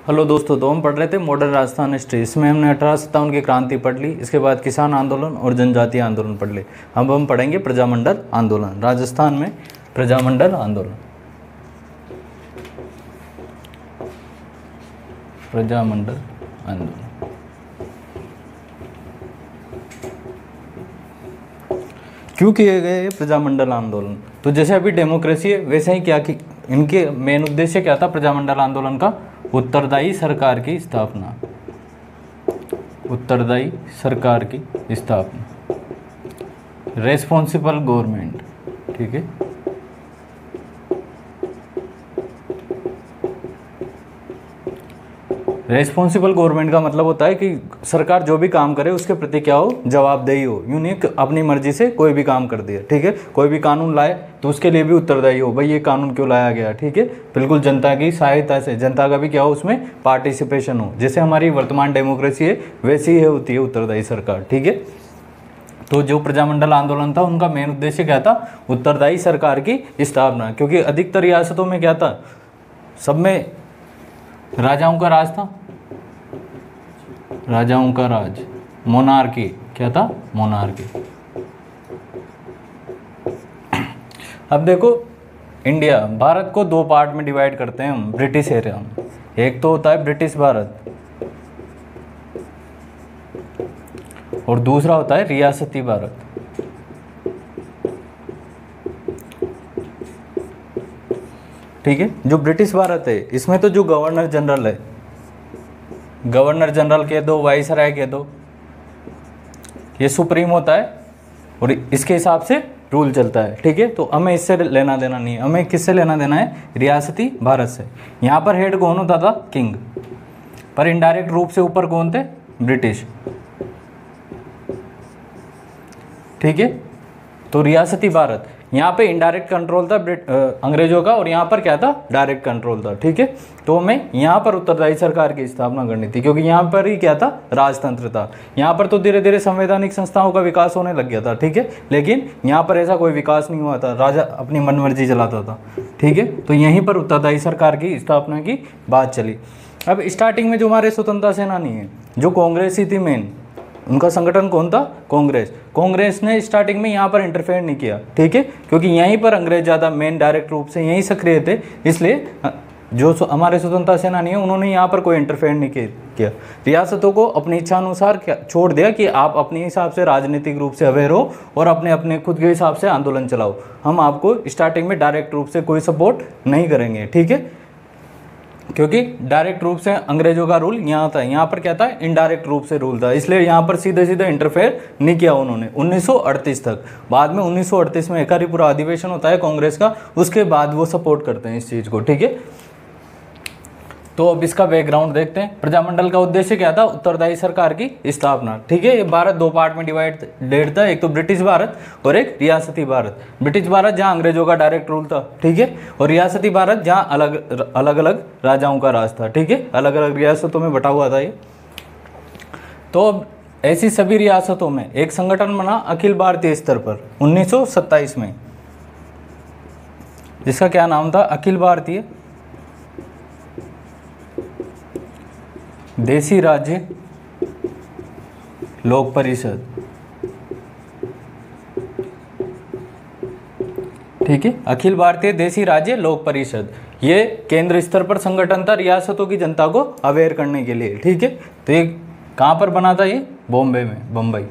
Hello दोस्तों, तो हम पढ़ रहे थे मॉडर्न राजस्थान हिस्ट्री। इसमें हमने 1857 की क्रांति पढ़ ली। इसके बाद किसान आंदोलन और जनजातीय आंदोलन पढ़ ले। अब हम पढ़ेंगे प्रजामंडल आंदोलन। राजस्थान में प्रजामंडल आंदोलन, प्रजामंडल आंदोलन क्यों किए गए ये प्रजामंडल आंदोलन? तो जैसे अभी डेमोक्रेसी है, वैसे ही क्या कि इनके मेन उद्देश्य क्या था प्रजामंडल आंदोलन का? उत्तरदायी सरकार की स्थापना, उत्तरदायी सरकार की स्थापना, रेस्पॉन्सिबल गवर्नमेंट। ठीक है, रेस्पॉन्सिबल गवर्नमेंट का मतलब होता है कि सरकार जो भी काम करे उसके प्रति क्या हो, जवाबदेही हो। यूं नहीं अपनी मर्जी से कोई भी काम कर दिया। ठीक है, कोई भी कानून लाए तो उसके लिए भी उत्तरदायी हो, भाई ये कानून क्यों लाया गया। ठीक है, बिल्कुल जनता की सहायता से, जनता का भी क्या हो उसमें पार्टिसिपेशन हो। जैसे हमारी वर्तमान डेमोक्रेसी है वैसी ही होती है उत्तरदायी सरकार। ठीक है, तो जो प्रजामंडल आंदोलन था उनका मेन उद्देश्य क्या था? उत्तरदायी सरकार की स्थापना। क्योंकि अधिकतर रियासतों में क्या था, सब में राजाओं का राज था, राजाओं का राज, मोनार्की। क्या था? मोनार्की। अब देखो, इंडिया भारत को दो पार्ट में डिवाइड करते हैं हम, ब्रिटिश एरिया में। एक तो होता है ब्रिटिश भारत और दूसरा होता है रियासती भारत। ठीक है, जो ब्रिटिश भारत है इसमें तो जो गवर्नर जनरल है, गवर्नर जनरल कह दो, वाइसराय कह दो, ये सुप्रीम होता है और इसके हिसाब से रूल चलता है। ठीक है, तो हमें इससे लेना देना नहीं है। हमें किससे लेना देना है? रियासती भारत से। यहाँ पर हेड कौन होता था? किंग। पर इनडायरेक्ट रूप से ऊपर कौन थे? ब्रिटिश। ठीक है, तो रियासती भारत, यहाँ पे इनडायरेक्ट कंट्रोल था अंग्रेजों का और यहाँ पर क्या था? डायरेक्ट कंट्रोल था। ठीक है, तो हमें यहाँ पर उत्तरदायी सरकार की स्थापना करनी थी, क्योंकि यहाँ पर ही क्या था? राजतंत्र था। यहाँ पर तो धीरे धीरे संवैधानिक संस्थाओं का विकास होने लग गया था। ठीक है, लेकिन यहाँ पर ऐसा कोई विकास नहीं हुआ था, राजा अपनी मनमर्जी चलाता था। ठीक है, तो यहीं पर उत्तरदायी सरकार की स्थापना की बात चली। अब स्टार्टिंग में जो हमारे स्वतंत्रता सेनानी है, जो कांग्रेस ही थी मेन, उनका संगठन कौन था? कांग्रेस। कांग्रेस ने स्टार्टिंग में यहाँ पर इंटरफेयर नहीं किया। ठीक है, क्योंकि यहीं पर अंग्रेज ज़्यादा मेन डायरेक्ट रूप से यहीं सक्रिय थे, इसलिए जो हमारे स्वतंत्रता सेनानी है उन्होंने यहाँ पर कोई इंटरफेयर नहीं किया। रियासतों को अपनी इच्छा अनुसार छोड़ दिया कि आप अपने हिसाब से राजनीतिक रूप से अवेयर हो और अपने अपने खुद के हिसाब से आंदोलन चलाओ। हम आपको स्टार्टिंग में डायरेक्ट रूप से कोई सपोर्ट नहीं करेंगे। ठीक है, क्योंकि डायरेक्ट रूप से अंग्रेजों का रूल यहाँ था, यहाँ पर क्या था? इनडायरेक्ट रूप से रूल था, इसलिए यहाँ पर सीधे सीधे इंटरफेयर नहीं किया उन्होंने 1938 तक। बाद में 1938 में एक पूरा अधिवेशन होता है कांग्रेस का, उसके बाद वो सपोर्ट करते हैं इस चीज़ को। ठीक है, तो अब इसका बैकग्राउंड देखते हैं। प्रजामंडल का उद्देश्य क्या था? उत्तरदायी सरकार की स्थापना। ठीक है, ये भारत दो पार्ट में डिवाइड था, एक तो ब्रिटिश भारत और एक रियासती भारत। ब्रिटिश भारत जहाँ अंग्रेजों का डायरेक्ट रूल था, ठीक है, और रियासती भारत जहाँ अलग अलग राजाओं का राज था। ठीक है, अलग अलग रियासतों में बटा हुआ था ये। तो अब ऐसी सभी रियासतों में एक संगठन बना अखिल भारतीय स्तर पर 1927 में, जिसका क्या नाम था? अखिल भारतीय देसी राज्य लोक परिषद। ठीक है, अखिल भारतीय देसी राज्य लोक परिषद, ये केंद्र स्तर पर संगठन था रियासतों की जनता को अवेयर करने के लिए। ठीक है, तो ये कहाँ पर बना था? ये बॉम्बे में, बम्बई,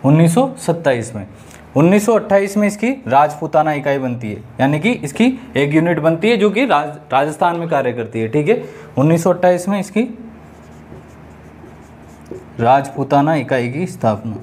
1927 में। 1928 में इसकी राजपूताना इकाई बनती है, यानी कि इसकी एक यूनिट बनती है जो कि राजस्थान में कार्य करती है। ठीक है, 1928 में इसकी राजपूताना इकाई की स्थापना।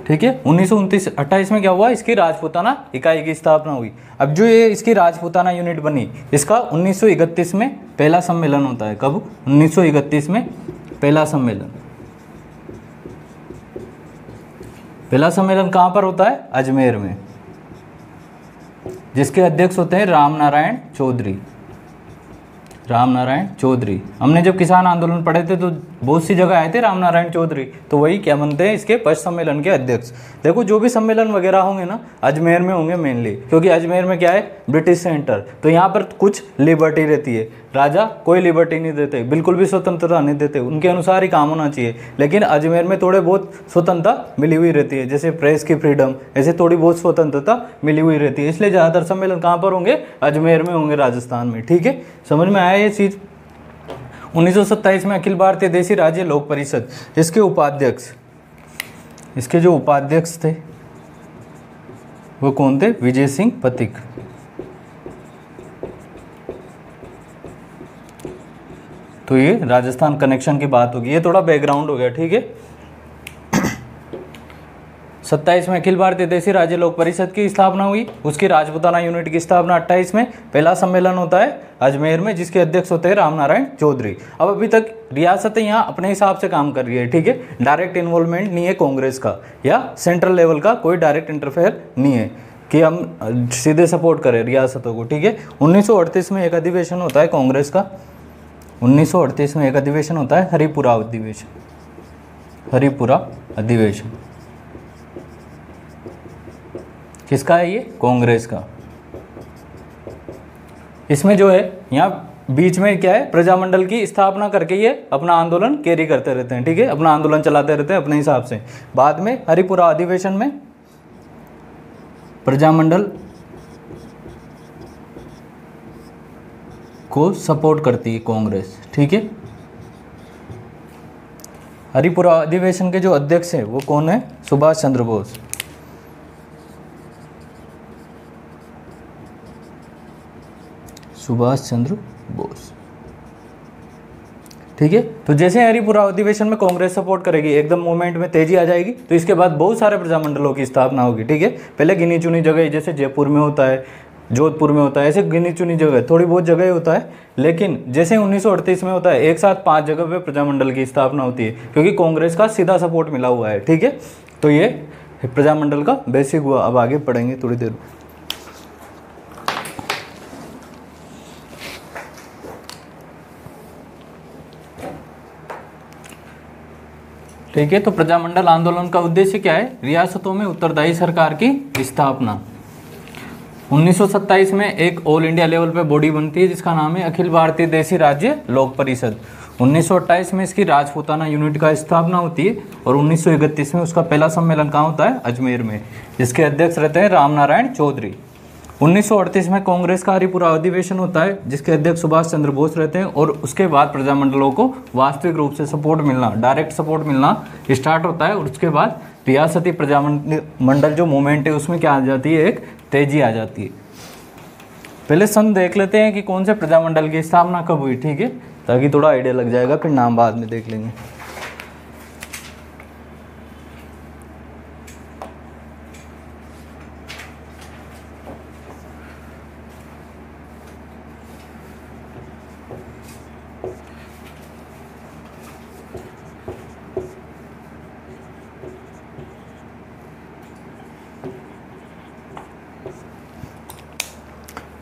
ठीक है, 1929-28 में क्या हुआ? इसकी राजपूताना इकाई की स्थापना हुई। अब जो ये इसकी राजपूताना यूनिट बनी, इसका 1931 में पहला सम्मेलन होता है। कब? 1931 में पहला सम्मेलन। पहला सम्मेलन कहाँ पर होता है? अजमेर में, जिसके अध्यक्ष होते हैं रामनारायण चौधरी। रामनारायण चौधरी। हमने जब किसान आंदोलन पढ़े थे तो बहुत सी जगह आए थे रामनारायण चौधरी, तो वही क्या बनते हैं इसके पश्च सम्मेलन के अध्यक्ष। देखो जो भी सम्मेलन वगैरह होंगे ना अजमेर में होंगे मेनली, क्योंकि अजमेर में क्या है ब्रिटिश सेंटर, तो यहाँ पर कुछ लिबर्टी रहती है। राजा कोई लिबर्टी नहीं देते, बिल्कुल भी स्वतंत्रता नहीं देते, उनके अनुसार ही काम होना चाहिए। लेकिन अजमेर में थोड़े बहुत स्वतंत्रता मिली हुई रहती है, जैसे प्रेस की फ्रीडम, ऐसे थोड़ी बहुत स्वतंत्रता मिली हुई रहती है। इसलिए ज़्यादातर सम्मेलन कहाँ पर होंगे, अजमेर में होंगे, राजस्थान में। ठीक है, समझ में आया ये चीज़। 1927 में अखिल भारतीय देशी राज्य लोक परिषद, इसके उपाध्यक्ष, इसके जो उपाध्यक्ष थे वो कौन थे, विजय सिंह पथिक। तो ये राजस्थान कनेक्शन की बात होगी, ये थोड़ा बैकग्राउंड हो गया। ठीक है, 27 में अखिल भारतीय देशी राज्य लोक परिषद की स्थापना हुई, उसकी राजपूताना यूनिट की स्थापना 28 में। पहला सम्मेलन होता है अजमेर में, जिसके अध्यक्ष होते हैं रामनारायण चौधरी। अब अभी तक रियासतें यहाँ अपने हिसाब से काम कर रही है। ठीक है, डायरेक्ट इन्वॉल्वमेंट नहीं है कांग्रेस का या सेंट्रल लेवल का, कोई डायरेक्ट इंटरफेयर नहीं है कि हम सीधे सपोर्ट करें रियासतों को। ठीक है, 1938 में एक अधिवेशन होता है कांग्रेस का, 1938 में एक अधिवेशन होता है हरिपुरा अधिवेशन, हरिपुरा अधिवेशन किसका है, ये कांग्रेस का। इसमें जो है यहाँ बीच में क्या है, प्रजामंडल की स्थापना करके ये अपना आंदोलन कैरी करते रहते हैं। ठीक है, अपना आंदोलन चलाते रहते हैं अपने हिसाब से। बाद में हरिपुरा अधिवेशन में प्रजामंडल को सपोर्ट करती है कांग्रेस। ठीक है, हरिपुरा अधिवेशन के जो अध्यक्ष है वो कौन है, सुभाष चंद्र बोस। सुभाष चंद्र बोस। ठीक है, तो जैसे हरिपुरा अधिवेशन में कांग्रेस सपोर्ट करेगी, एकदम मूवमेंट में तेजी आ जाएगी, तो इसके बाद बहुत सारे प्रजामंडलों की स्थापना होगी। ठीक है, पहले गिनी चुनी जगह, जैसे जयपुर में होता है, जोधपुर में होता है, ऐसे गिनी चुनी जगह, थोड़ी बहुत जगह होता है। लेकिन जैसे 1938 में होता है, एक साथ 5 जगह पे प्रजामंडल की स्थापना होती है, क्योंकि कांग्रेस का सीधा सपोर्ट मिला हुआ है। ठीक है, तो ये प्रजामंडल का बेसिक हुआ। अब आगे पढ़ेंगे थोड़ी देर। ठीक है, तो प्रजामंडल आंदोलन का उद्देश्य क्या है, रियासतों में उत्तरदायी सरकार की स्थापना। 1927 में एक ऑल इंडिया लेवल पे बॉडी बनती है जिसका नाम है अखिल भारतीय देशी राज्य लोक परिषद। 1928 में इसकी राजपूताना यूनिट का स्थापना होती है और 1931 में उसका पहला सम्मेलन कहाँ होता है, अजमेर में, जिसके अध्यक्ष रहते हैं रामनारायण चौधरी। 1938 में कांग्रेस का हरिपुरा अधिवेशन होता है जिसके अध्यक्ष सुभाष चंद्र बोस रहते हैं, और उसके बाद प्रजामंडलों को वास्तविक रूप से सपोर्ट मिलना, डायरेक्ट सपोर्ट मिलना स्टार्ट होता है। और उसके बाद रियासती प्रजामंडल जो मूवमेंट है उसमें क्या आ जाती है, एक तेजी आ जाती है। पहले सन देख लेते हैं कि कौन से प्रजामंडल की स्थापना कब हुई। ठीक है, ताकि थोड़ा आइडिया लग जाएगा, फिर नाम बाद में देख लेंगे।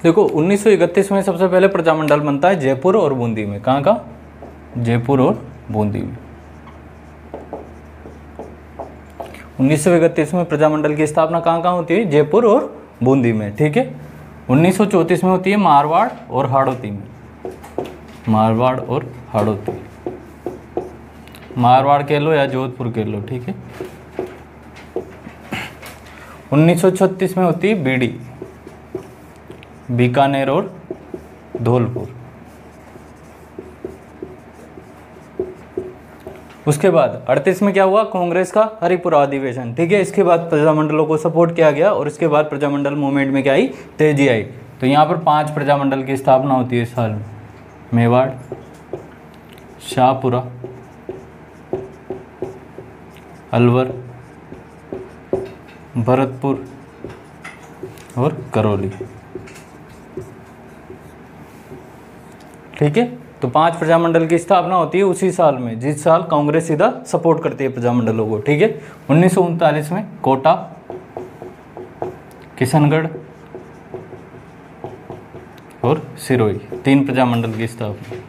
देखो 1931 में सबसे पहले प्रजामंडल बनता है जयपुर और बूंदी में। कहाँ का, जयपुर और बूंदी में। 1931 में प्रजामंडल की स्थापना कहाँ कहाँ होती है, जयपुर और बूंदी में। ठीक है, 1934 में होती है मारवाड़ और हाड़ौती में, मारवाड़ और हाड़ौती, मारवाड़ कह लो या जोधपुर कह लो। ठीक है, 1936 में होती है बीडी, बीकानेर और धौलपुर। उसके बाद 38 में क्या हुआ, कांग्रेस का हरिपुरा अधिवेशन। ठीक है, इसके बाद प्रजामंडलों को सपोर्ट किया गया और इसके बाद प्रजामंडल मूवमेंट में क्या आई, तेजी आई। तो यहाँ पर 5 प्रजामंडल की स्थापना होती है इस साल में, मेवाड़, शाहपुरा, अलवर, भरतपुर और करौली। ठीक है, तो 5 प्रजामंडल की स्थापना होती है उसी साल में जिस साल कांग्रेस सीधा सपोर्ट करती है प्रजामंडलों को। ठीक है, 1939 में कोटा, किशनगढ़ और सिरोही 3 प्रजामंडल की स्थापना।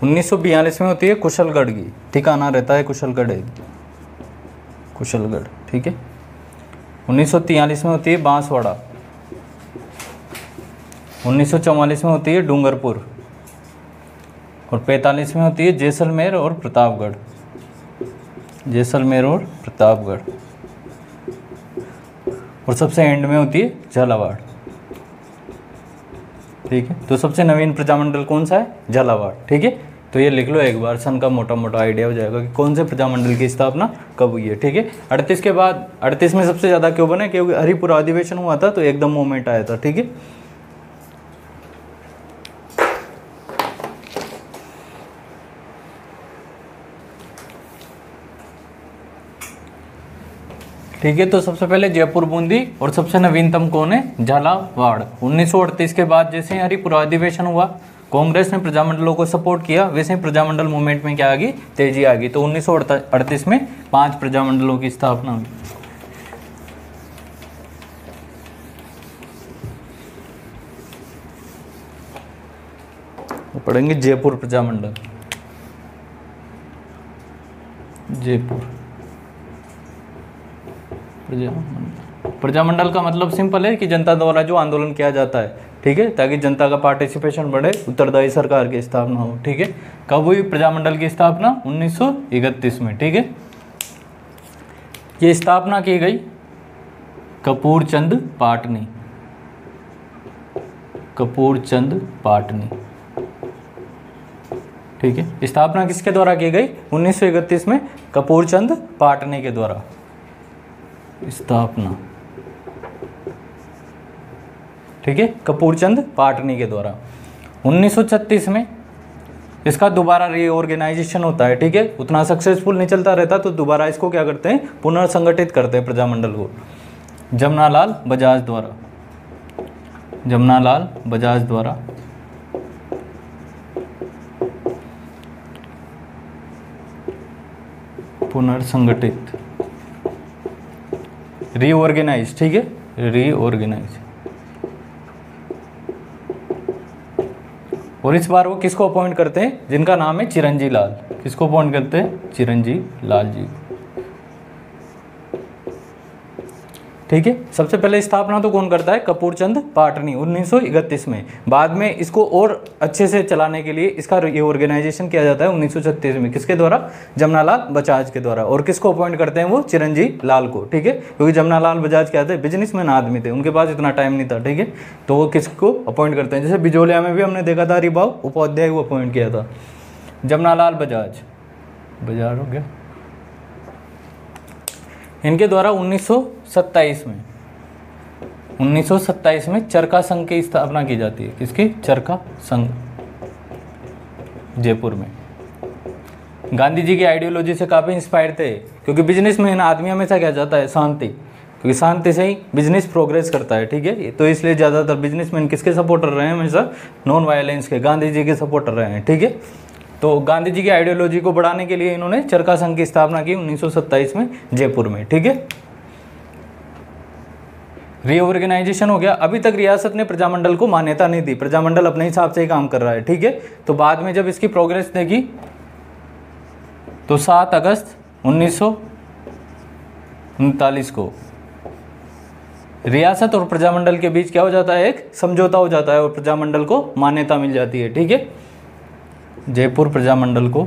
1942 में होती है कुशलगढ़ की, ठिकाना रहता है कुशलगढ़ है, कुशलगढ़, ठीक है। 1943 में होती है बांसवाड़ा, 1944 में होती है डूंगरपुर, और 45 में होती है जैसलमेर और प्रतापगढ़, जैसलमेर और प्रतापगढ़, और सबसे एंड में होती है झालावाड़, ठीक है। तो सबसे नवीन प्रजामंडल कौन सा है? झालावाड़, ठीक है। तो ये लिख लो एक बार, सन का मोटा मोटा आइडिया हो जाएगा कि कौन से प्रजामंडल की स्थापना कब हुई है, ठीक है। 38 के बाद, 38 में सबसे ज़्यादा क्यों बने? क्योंकि हरिपुर अधिवेशन हुआ था तो एकदम मूवमेंट आया था, ठीक है। ठीक है, तो सबसे पहले जयपुर बूंदी, और सबसे नवीनतम कौन है? झालावाड़। 1938 के बाद जैसे ही हरिपुर अधिवेशन हुआ, कांग्रेस ने प्रजामंडलों को सपोर्ट किया, वैसे ही प्रजामंडल मूवमेंट में क्या आ गई? तेजी आ गई। तो 1938 में 5 प्रजामंडलों की स्थापना हुई। तो पढ़ेंगे जयपुर प्रजामंडल, जयपुर प्रजामंडल का मतलब सिंपल है कि जनता द्वारा जो आंदोलन किया जाता है, ठीक है, ताकि जनता का पार्टिसिपेशन बढ़े, उत्तरदायी सरकार की स्थापना हो, ठीक है। कब हुई प्रजामंडल की स्थापना? 1931 में, ठीक है। ये स्थापना की गई कपूर चंद पाटनी, कपूर चंद पाटनी, ठीक है। स्थापना किसके द्वारा की गई? 1931 में कपूर चंद पाटनी के द्वारा स्थापना, ठीक है, कपूर चंद पाटनी के द्वारा। 1936 में इसका दोबारा रीऑर्गेनाइजेशन होता है, ठीक है। उतना सक्सेसफुल नहीं चलता रहता तो दोबारा इसको क्या करते हैं? पुनर्संगठित करते हैं प्रजामंडल को, जमनालाल बजाज द्वारा, जमनालाल बजाज द्वारा पुनर्संगठित, रीऑर्गेनाइज, ठीक है, रीऑर्गेनाइज। और इस बार वो किसको अपॉइंट करते हैं? जिनका नाम है चिरंजी लाल। किसको अपॉइंट करते हैं? चिरंजी लाल जी, ठीक है। सबसे पहले स्थापना तो कौन करता है? कपूर चंद पाटनी, 1931 में। बाद में इसको और अच्छे से चलाने के लिए इसका रीऑर्गेनाइजेशन किया जाता है 1936 में। किसके द्वारा? जमनालाल बजाज के द्वारा। और किसको अपॉइंट करते हैं? वो चिरंजी लाल को, ठीक है। क्योंकि जमनालाल बजाज क्या थे? बिजनेसमैन आदमी थे, उनके पास इतना टाइम नहीं था, ठीक है। तो वो किसको अपॉइंट करते हैं? जैसे बिजोलिया में भी हमने देखा था हरिभाव उपाध्याय को अपॉइंट किया था। जमनालाल बजाज, बजाज हो गया, इनके द्वारा 1927 में चरखा संघ की स्थापना की जाती है। किसकी? चरखा संघ, जयपुर में। गांधी जी की आइडियोलॉजी से काफ़ी इंस्पायर थे, क्योंकि बिजनेसमैन आदमी हमेशा क्या चाहता है? शांति, क्योंकि शांति से ही बिजनेस प्रोग्रेस करता है, ठीक है। तो इसलिए ज़्यादातर बिजनेसमैन किसके सपोर्टर रहे हैं? हमेशा नॉन वायलेंस के, गांधी जी के सपोर्टर रहे हैं, ठीक है। तो गांधी जी की आइडियोलॉजी को बढ़ाने के लिए इन्होंने चरखा संघ की स्थापना की 1927 में जयपुर में, ठीक है। रीऑर्गेनाइजेशन हो गया। अभी तक रियासत ने प्रजामंडल को मान्यता नहीं दी, प्रजामंडल अपने हिसाब से ही काम कर रहा है, ठीक है। तो बाद में जब इसकी प्रोग्रेस देखी तो 7 अगस्त 1939 को रियासत और प्रजामंडल के बीच क्या हो जाता है? एक समझौता हो जाता है और प्रजामंडल को मान्यता मिल जाती है, ठीक है। जयपुर प्रजामंडल को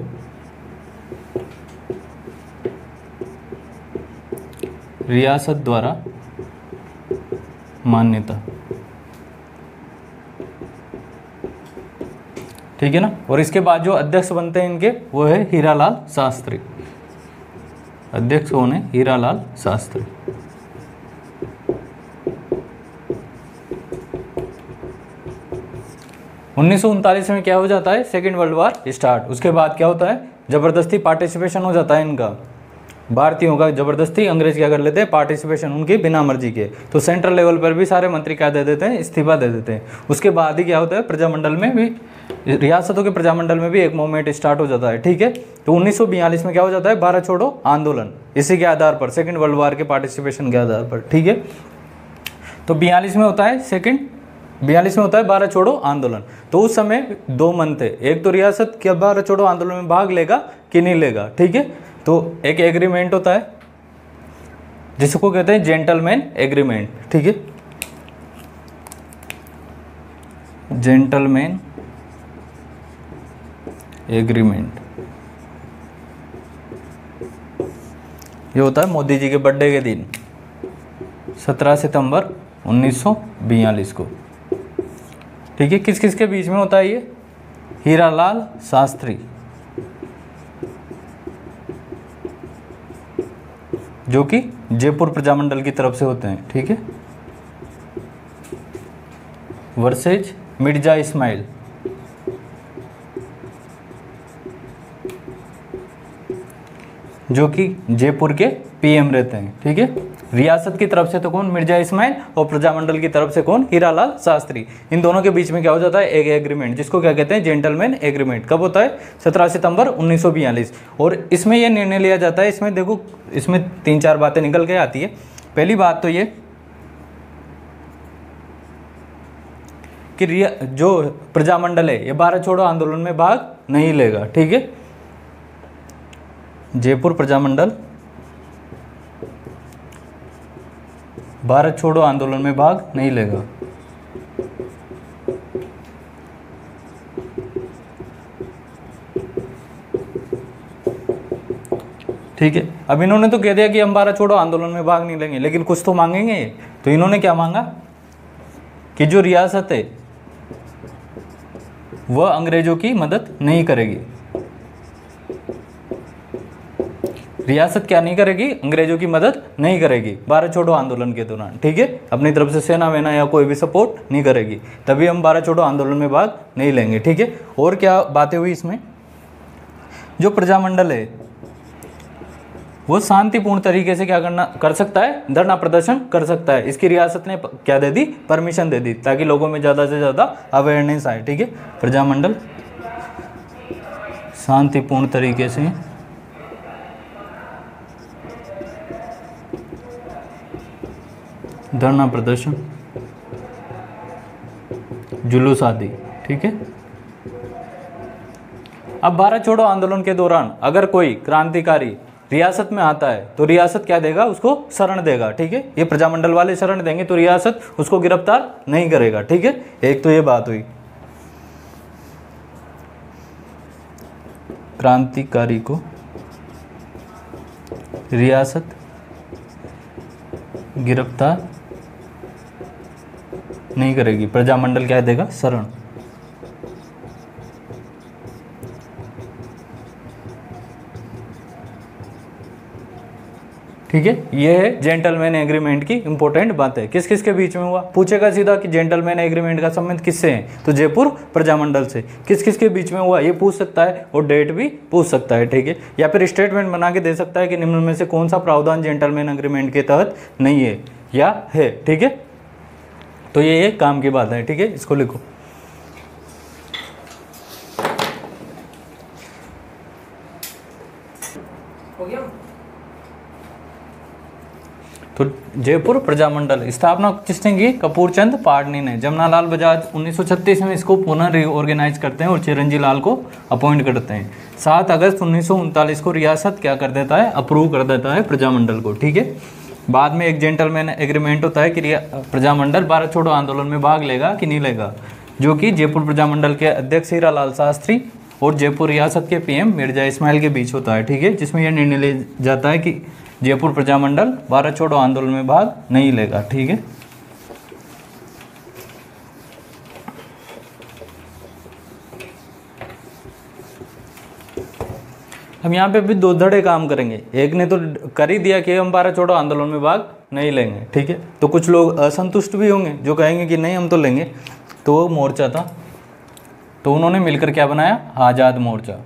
रियासत द्वारा मान्यता, ठीक है ना। और इसके बाद जो अध्यक्ष बनते हैं इनके, वो है हीरालाल शास्त्री। अध्यक्ष कौन है? हीरालाल शास्त्री। उन्नीस में क्या हो जाता है? Second world war start. उसके बाद क्या होता है? जबरदस्ती पार्टिसिपेशन हो जाता है इनका, भारतीयों का जबरदस्ती अंग्रेज क्या कर लेते हैं? पार्टिसिपेशन उनकी बिना मर्जी के। तो सेंट्रल लेवल पर भी सारे मंत्री क्या दे देते हैं? इस्तीफा दे देते हैं। उसके बाद ही क्या होता है? प्रजामंडल में भी, रियासतों के प्रजामंडल में भी एक मूवमेंट स्टार्ट हो जाता है, ठीक है। तो 1942 में क्या हो जाता है? भारत छोड़ो आंदोलन, इसी के आधार पर, सेकेंड वर्ल्ड वार के पार्टिसिपेशन के आधार पर, ठीक है। तो 42 में होता है सेकेंड 42 में होता है भारत छोड़ो आंदोलन। तो उस समय दो मन थे, एक तो रियासत क्या भारत छोड़ो आंदोलन में भाग लेगा कि नहीं लेगा, ठीक है। तो एक एग्रीमेंट होता है जिसको कहते हैं जेंटलमैन एग्रीमेंट, ठीक है, जेंटलमैन एग्रीमेंट। ये होता है मोदी जी के बर्थडे के दिन 17 सितंबर 1942 को, ठीक है। किस किस के बीच में होता है ये? हीरालाल शास्त्री, जो कि जयपुर प्रजामंडल की तरफ से होते हैं, ठीक है, वर्सेज मिर्जा इस्माइल, जो कि जयपुर के पीएम रहते हैं, ठीक है। रियासत की तरफ से तो कौन? मिर्जा इस्माइल, और प्रजामंडल की तरफ से कौन? हीरालाल शास्त्री। इन दोनों के बीच में क्या हो जाता है? एक एग्रीमेंट, जिसको क्या कहते हैं? Gentleman agreement. कब होता है? 17 सितंबर 1942। और इसमें यह निर्णय लिया जाता है, इसमें देखो, इसमें 3-4 बातें निकल के आती है। पहली बात तो ये कि जो प्रजामंडल है ये भारत छोड़ो आंदोलन में भाग नहीं लेगा, ठीक है। जयपुर प्रजामंडल भारत छोड़ो आंदोलन में भाग नहीं लेगा। ठीक है। अब इन्होंने तो कह दिया कि हम भारत छोड़ो आंदोलन में भाग नहीं लेंगे, लेकिन कुछ तो मांगेंगे। तो इन्होंने क्या मांगा कि जो रियासत है वह अंग्रेजों की मदद नहीं करेगी। रियासत क्या नहीं करेगी? अंग्रेजों की मदद नहीं करेगी भारत छोड़ो आंदोलन के दौरान, ठीक है। अपनी तरफ से सेना वेना या कोई भी सपोर्ट नहीं करेगी, तभी हम भारत छोड़ो आंदोलन में भाग नहीं लेंगे, ठीक है। और क्या बातें हुई इसमें? जो प्रजामंडल है वो शांतिपूर्ण तरीके से क्या कर सकता है? धरना प्रदर्शन कर सकता है। इसकी रियासत ने क्या दे दी? परमिशन दे दी, ताकि लोगों में ज़्यादा से ज़्यादा अवेयरनेस आए, ठीक है। प्रजामंडल शांतिपूर्ण तरीके से धरना प्रदर्शन, जुलूस आदि, ठीक है। अब भारत छोड़ो आंदोलन के दौरान अगर कोई क्रांतिकारी रियासत में आता है तो रियासत क्या देगा? उसको शरण देगा, ठीक है। ये प्रजामंडल वाले शरण देंगे तो रियासत उसको गिरफ्तार नहीं करेगा, ठीक है। एक तो ये बात हुई। क्रांतिकारी को रियासत गिरफ्तार नहीं करेगी, प्रजामंडल क्या देगा? शरण। ठीक है। ये है जेंटलमैन एग्रीमेंट की इंपॉर्टेंट बात है। किस किस के बीच में हुआ? पूछेगा सीधा कि जेंटलमैन एग्रीमेंट का संबंध किससे है? तो जयपुर प्रजामंडल से। किस किस के बीच में हुआ ये पूछ सकता है, और डेट भी पूछ सकता है, ठीक है। या फिर स्टेटमेंट बना के दे सकता है कि निम्न में से कौन सा प्रावधान जेंटलमैन एग्रीमेंट के तहत नहीं है या है, ठीक है। तो ये काम की बात है, ठीक है। इसको लिखो। हो गया। तो जयपुर प्रजामंडल स्थापना किसने की? कपूरचंद पाडनी ने। जमनालाल बजाज 1936 में इसको पुनः रिओर्गेनाइज करते हैं और चिरंजी लाल को अपॉइंट करते हैं। 7 अगस्त 1939 को रियासत क्या कर देता है? अप्रूव कर देता है प्रजामंडल को, ठीक है। बाद में एक जेंटलमैन एग्रीमेंट होता है कि प्रजामंडल भारत छोड़ो आंदोलन में भाग लेगा कि नहीं लेगा, जो कि जयपुर प्रजामंडल के अध्यक्ष हीरालाल शास्त्री और जयपुर रियासत के पीएम मिर्जा इस्माइल के बीच होता है, ठीक है। जिसमें यह निर्णय लिया जाता है कि जयपुर प्रजामंडल भारत छोड़ो आंदोलन में भाग नहीं लेगा, ठीक है। हम यहाँ पे भी दो धड़े काम करेंगे। एक ने तो कर ही दिया कि हम भारत छोड़ो आंदोलन में भाग नहीं लेंगे, ठीक है। तो कुछ लोग असंतुष्ट भी होंगे जो कहेंगे कि नहीं हम तो लेंगे। तो वो मोर्चा था, तो उन्होंने मिलकर क्या बनाया? आज़ाद मोर्चा।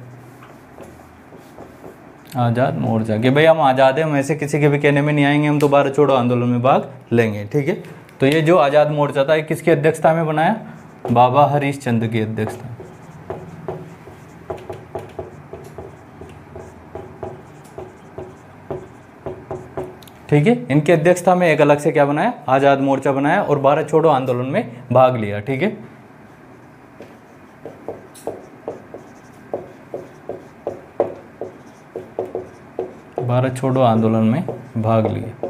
आज़ाद मोर्चा कि भाई हम आज़ाद हैं, हम ऐसे किसी के भी कहने में नहीं आएंगे, हम तो भारत छोड़ो आंदोलन में भाग लेंगे, ठीक है। तो ये जो आज़ाद मोर्चा था, किसकी अध्यक्षता में बनाया? बाबा हरीश चंद्र की अध्यक्षता। ठीक है। इनकी अध्यक्षता में एक अलग से क्या बनाया, आज़ाद मोर्चा बनाया और भारत छोड़ो आंदोलन में भाग लिया। ठीक है, भारत छोड़ो आंदोलन में भाग लिया।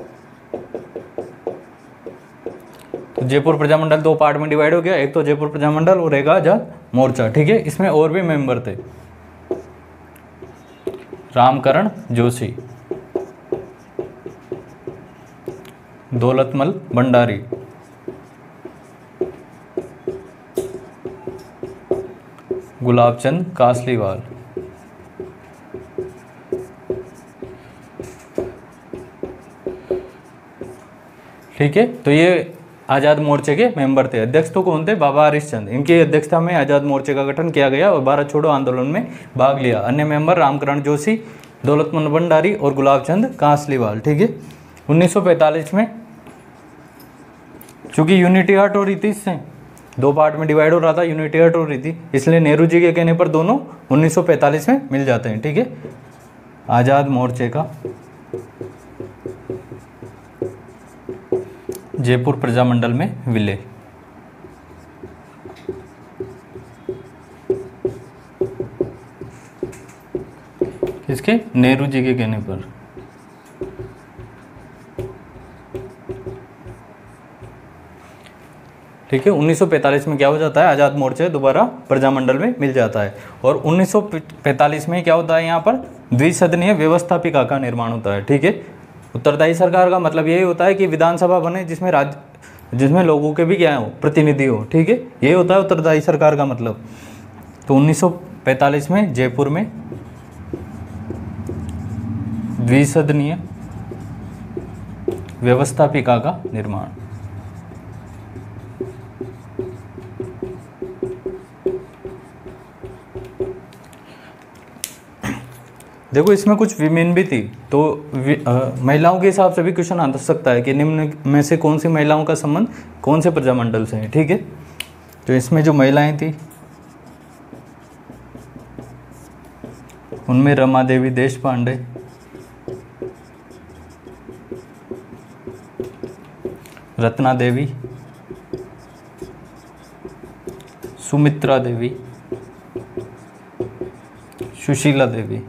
तो जयपुर प्रजामंडल 2 पार्ट में डिवाइड हो गया, एक तो जयपुर प्रजामंडल और एक आजाद मोर्चा। ठीक है, इसमें और भी मेंबर थे, रामकरण जोशी, दौलतमल भंडारी, गुलाबचंद कासलीवाल, ठीक है। तो ये आज़ाद मोर्चे के मेंबर थे। अध्यक्ष तो कौन थे, बाबा हरिश्चंद्र। इनकी अध्यक्षता में आज़ाद मोर्चे का गठन किया गया और भारत छोड़ो आंदोलन में भाग लिया। अन्य मेंबर रामकरण जोशी, दौलतमल भंडारी और गुलाबचंद कासलीवाल। ठीक है, 1945 में चूंकि यूनिटी हट हो रही थी, इससे 2 पार्ट में डिवाइड हो रहा था, यूनिटी हट हो रही थी, इसलिए नेहरू जी के कहने पर दोनों 1945 में मिल जाते हैं। ठीक है, आज़ाद मोर्चे का जयपुर प्रजामंडल में विलय। किसके, नेहरू जी के कहने पर। ठीक है, 1945 में क्या हो जाता है, आज़ाद मोर्चे दोबारा प्रजामंडल में मिल जाता है। और 1945 में क्या होता है, यहाँ पर द्विसदनीय व्यवस्थापिका का निर्माण होता है। ठीक है, उत्तरदायी सरकार का मतलब यही होता है कि विधानसभा बने जिसमें लोगों के भी क्या हो, प्रतिनिधि हो। ठीक है, यही होता है उत्तरदायी सरकार का मतलब। तो 1945 में जयपुर में द्विसदनीय व्यवस्थापिका का निर्माण। देखो इसमें कुछ विमेन भी थी, तो महिलाओं के हिसाब से भी क्वेश्चन आ सकता है कि निम्न में से कौन सी महिलाओं का संबंध कौन से प्रजामंडल से है। ठीक है, तो इसमें जो महिलाएं थी उनमें रमा देवी देशपांडे, रत्ना देवी, सुमित्रा देवी, सुशीला देवी,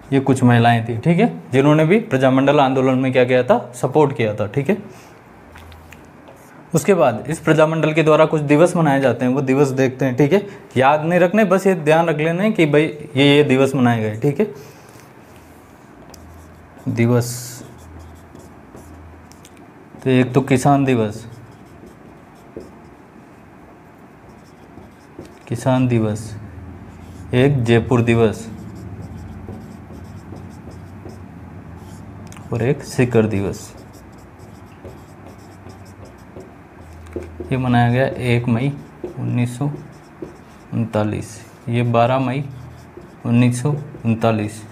ये कुछ महिलाएं थी। ठीक है, जिन्होंने भी प्रजामंडल आंदोलन में क्या किया था, सपोर्ट किया था। ठीक है, उसके बाद इस प्रजामंडल के द्वारा कुछ दिवस मनाए जाते हैं, वो दिवस देखते हैं। ठीक है, याद नहीं रखने, बस ये ध्यान रख लेना है कि भाई ये दिवस मनाए गए। ठीक है, दिवस तो एक तो किसान दिवस, किसान दिवस, एक जयपुर दिवस और एक सीकर दिवस। ये मनाया गया 1 मई 1939, ये 12 मई 1939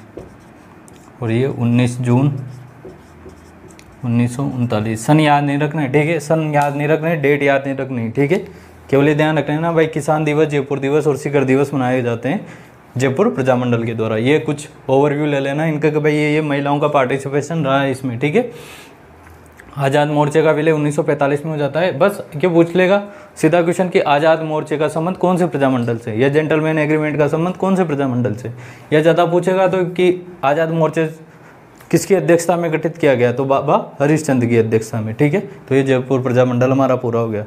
और ये 19 जून 1939। सन याद नहीं रखना है। ठीक है, सन याद नहीं रखना है, डेट याद नहीं रखनी है। ठीक है, केवल ये ध्यान रखना है ना भाई, किसान दिवस, जयपुर दिवस और सीकर दिवस मनाए जाते हैं जयपुर प्रजामंडल के द्वारा। ये कुछ ओवरव्यू ले लेना इनका कि भाई ये महिलाओं का पार्टिसिपेशन रहा है इसमें। ठीक है, आज़ाद मोर्चे का विलय 1945 में हो जाता है। बस क्या पूछ लेगा सीधा क्वेश्चन कि आज़ाद मोर्चे का संबंध कौन से प्रजामंडल से, या जेंटलमैन एग्रीमेंट का संबंध कौन से प्रजामंडल से, या ज़्यादा पूछेगा तो कि आज़ाद मोर्चे किसकी अध्यक्षता में गठित किया गया, तो बाबा हरिश्चंद्र की अध्यक्षता में। ठीक है, तो ये जयपुर प्रजामंडल हमारा पूरा हो गया।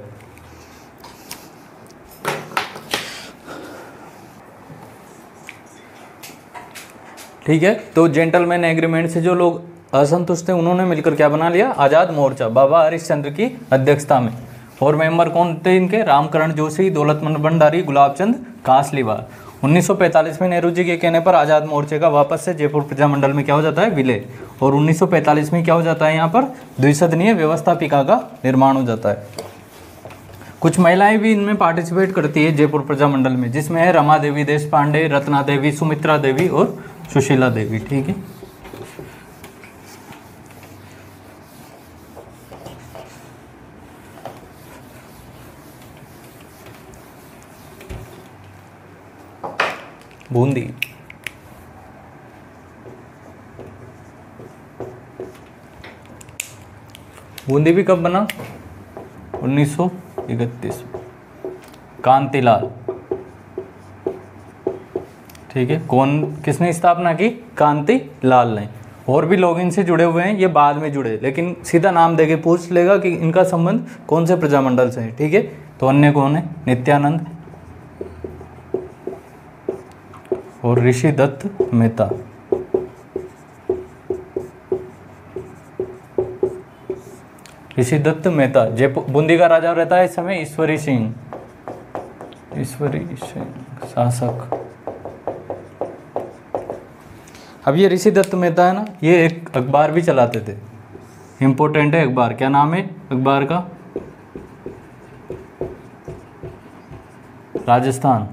ठीक है, तो जेंटलमैन एग्रीमेंट से जो लोग असंतुष्ट थे उन्होंने मिलकर क्या बना लिया, आज़ाद मोर्चा, बाबा हरिश्चंद्र की अध्यक्षता में। और मेंबर कौन थे इनके, रामकरण जोशी, दौलतमल भंडारी, गुलाबचंद कासलीवाल। 1945 में नेहरू जी के कहने पर आज़ाद मोर्चे का वापस से जयपुर प्रजामंडल में क्या हो जाता है, विलय। और 1945 में क्या हो जाता है, यहाँ पर द्विसदनीय व्यवस्थापिका का निर्माण हो जाता है। कुछ महिलाएं भी इनमें पार्टिसिपेट करती है जयपुर प्रजामंडल में, जिसमें है रमा देवी देशपांडे, रत्ना देवी, सुमित्रा देवी और सुशीला देवी। ठीक है, बूंदी। बूंदी भी कब बना? 1931। कांतिलाल, ठीक है। कौन, किसने स्थापना की? कांतिलाल ने। और भी लोग इनसे जुड़े हुए हैं, ये बाद में जुड़े, लेकिन सीधा नाम देके पूछ लेगा कि इनका संबंध कौन से प्रजामंडल से है, ठीक है। तो अन्य कौन है? नित्यानंद और ऋषि दत्त मेहता। ऋषि दत्त मेहता। जयपुर बूंदी का राजा रहता है इस समय ईश्वरी सिंह, ईश्वरी सिंह शासक। अब ये ऋषि दत्त मेहता है ना, ये एक अखबार भी चलाते थे, इम्पोर्टेंट है अखबार। क्या नाम है अखबार का? राजस्थान।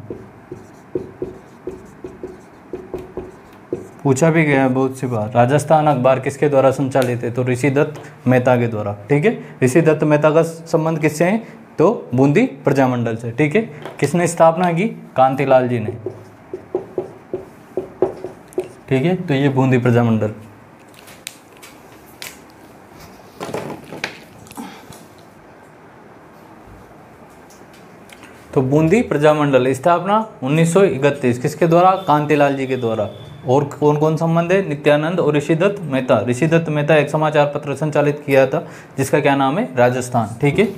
पूछा भी गया है बहुत सी बार। राजस्थान अखबार किसके द्वारा संचालित है? तो ऋषि दत्त मेहता के द्वारा, ठीक है। ऋषि दत्त मेहता का संबंध किससे है? तो बूंदी प्रजामंडल से, ठीक है। किसने स्थापना की? कांतिलाल जी ने, ठीक है। तो ये बूंदी प्रजामंडल। तो बूंदी प्रजामंडल स्थापना 1931 किसके द्वारा? कांतिलाल जी के द्वारा। और कौन कौन संबंध है? नित्यानंद और ऋषि दत्त मेहता। ऋषि दत्त मेहता एक समाचार पत्र संचालित किया था जिसका क्या नाम है? राजस्थान, ठीक है।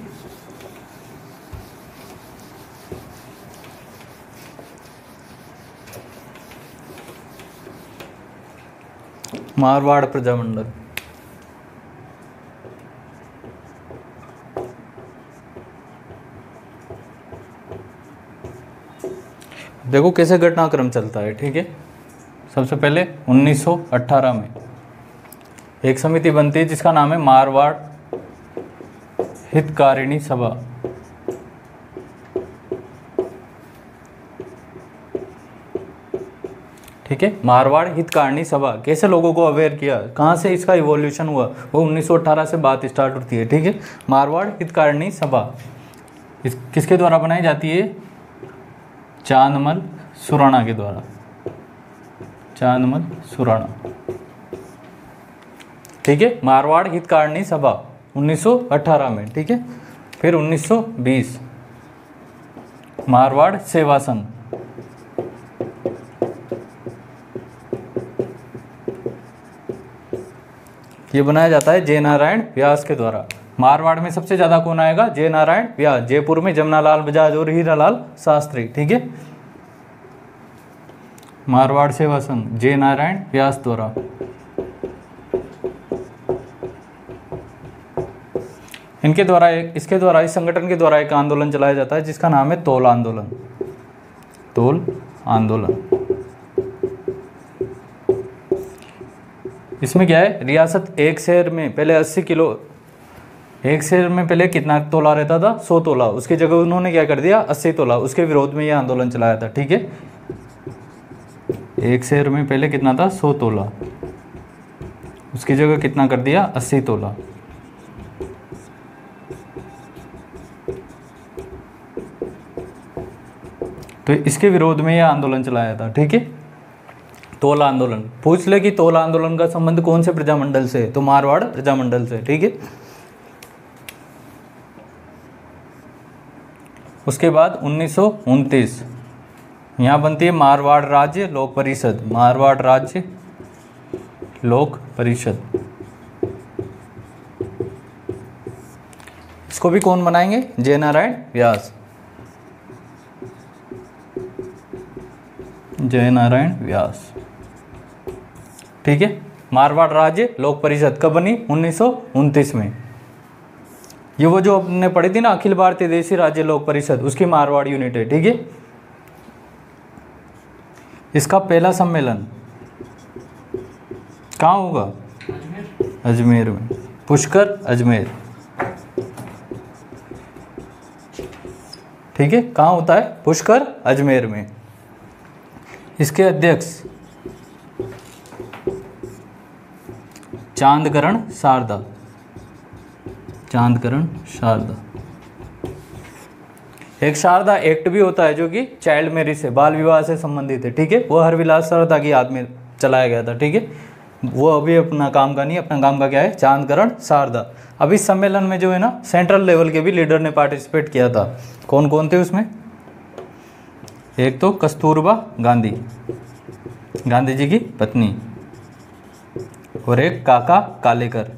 मारवाड़ प्रजामंडल। देखो कैसे घटनाक्रम चलता है, ठीक है। सबसे पहले 1918 में एक समिति बनती है जिसका नाम है मारवाड़ हितकारिणी सभा। ठीक है, मारवाड़ हितकारिणी सभा। कैसे लोगों को अवेयर किया, कहाँ से इसका इवोल्यूशन हुआ, वो 1918 से बात स्टार्ट होती है, ठीक है। मारवाड़ हितकारिणी सभा किसके द्वारा बनाई जाती है? चांदमल सुराणा के द्वारा, चांदमल सुराणा, ठीक है। मारवाड़ हितकारिणी सभा 1918 में, ठीक है। फिर 1920 मारवाड़ सेवा संघ, ये बनाया जाता है जय नारायण व्यास के द्वारा। मारवाड़ में सबसे ज्यादा कौन आएगा? जय नारायण व्यास। जयपुर में जमनालाल बजाज और हीरालाल शास्त्री, ठीक है। मारवाड़ सेवा संघ जय नारायण व्यास द्वारा। इनके द्वारा इसके द्वारा इस संगठन के द्वारा एक आंदोलन चलाया जाता है जिसका नाम है तोल आंदोलन। तोल आंदोलन। इसमें क्या है? रियासत एक शहर में पहले 80 किलो, एक शहर में पहले कितना तोला रहता था? 100 तोला। उसकी जगह उन्होंने क्या कर दिया? 80 तोला। उसके विरोध में यह आंदोलन चलाया था, ठीक है। एक शहर में पहले कितना था? 100 तोला। उसकी जगह कितना कर दिया? 80 तोला। तो इसके विरोध में यह आंदोलन चलाया था, ठीक है। तोल आंदोलन। पूछ ले कि तोल आंदोलन का संबंध कौन से प्रजामंडल से है? तो मारवाड़ प्रजामंडल से, ठीक है। उसके बाद 1929 यहाँ बनती है मारवाड़ राज्य लोक परिषद। मारवाड़ राज्य लोक परिषद। इसको भी कौन बनाएंगे? जय नारायण व्यास। जय नारायण व्यास, ठीक है। मारवाड़ राज्य लोक परिषद कब बनी? 1929 में। ये वो जो आपने पढ़ी थी ना, अखिल भारतीय देशी राज्य लोक परिषद, उसकी मारवाड़ यूनिट है, ठीक है। इसका पहला सम्मेलन कहाँ होगा? अजमेर में। पुष्कर अजमेर, ठीक है। कहाँ होता है? पुष्कर अजमेर में। इसके अध्यक्ष चांदकरण शारदा। चांदकरण शारदा। एक शारदा एक्ट भी होता है जो कि चाइल्ड मैरिज से, बाल विवाह से संबंधित है, ठीक है। वो हरविलास शारदा की याद में चलाया गया था, ठीक है। वो अभी अपना काम का नहीं, अपना काम का क्या है? चांदकरण शारदा। अब इस सम्मेलन में जो है ना सेंट्रल लेवल के भी लीडर ने पार्टिसिपेट किया था। कौन कौन थे उसमें? एक तो कस्तूरबा गांधी, गांधी जी की पत्नी, और एक काका कालेकर,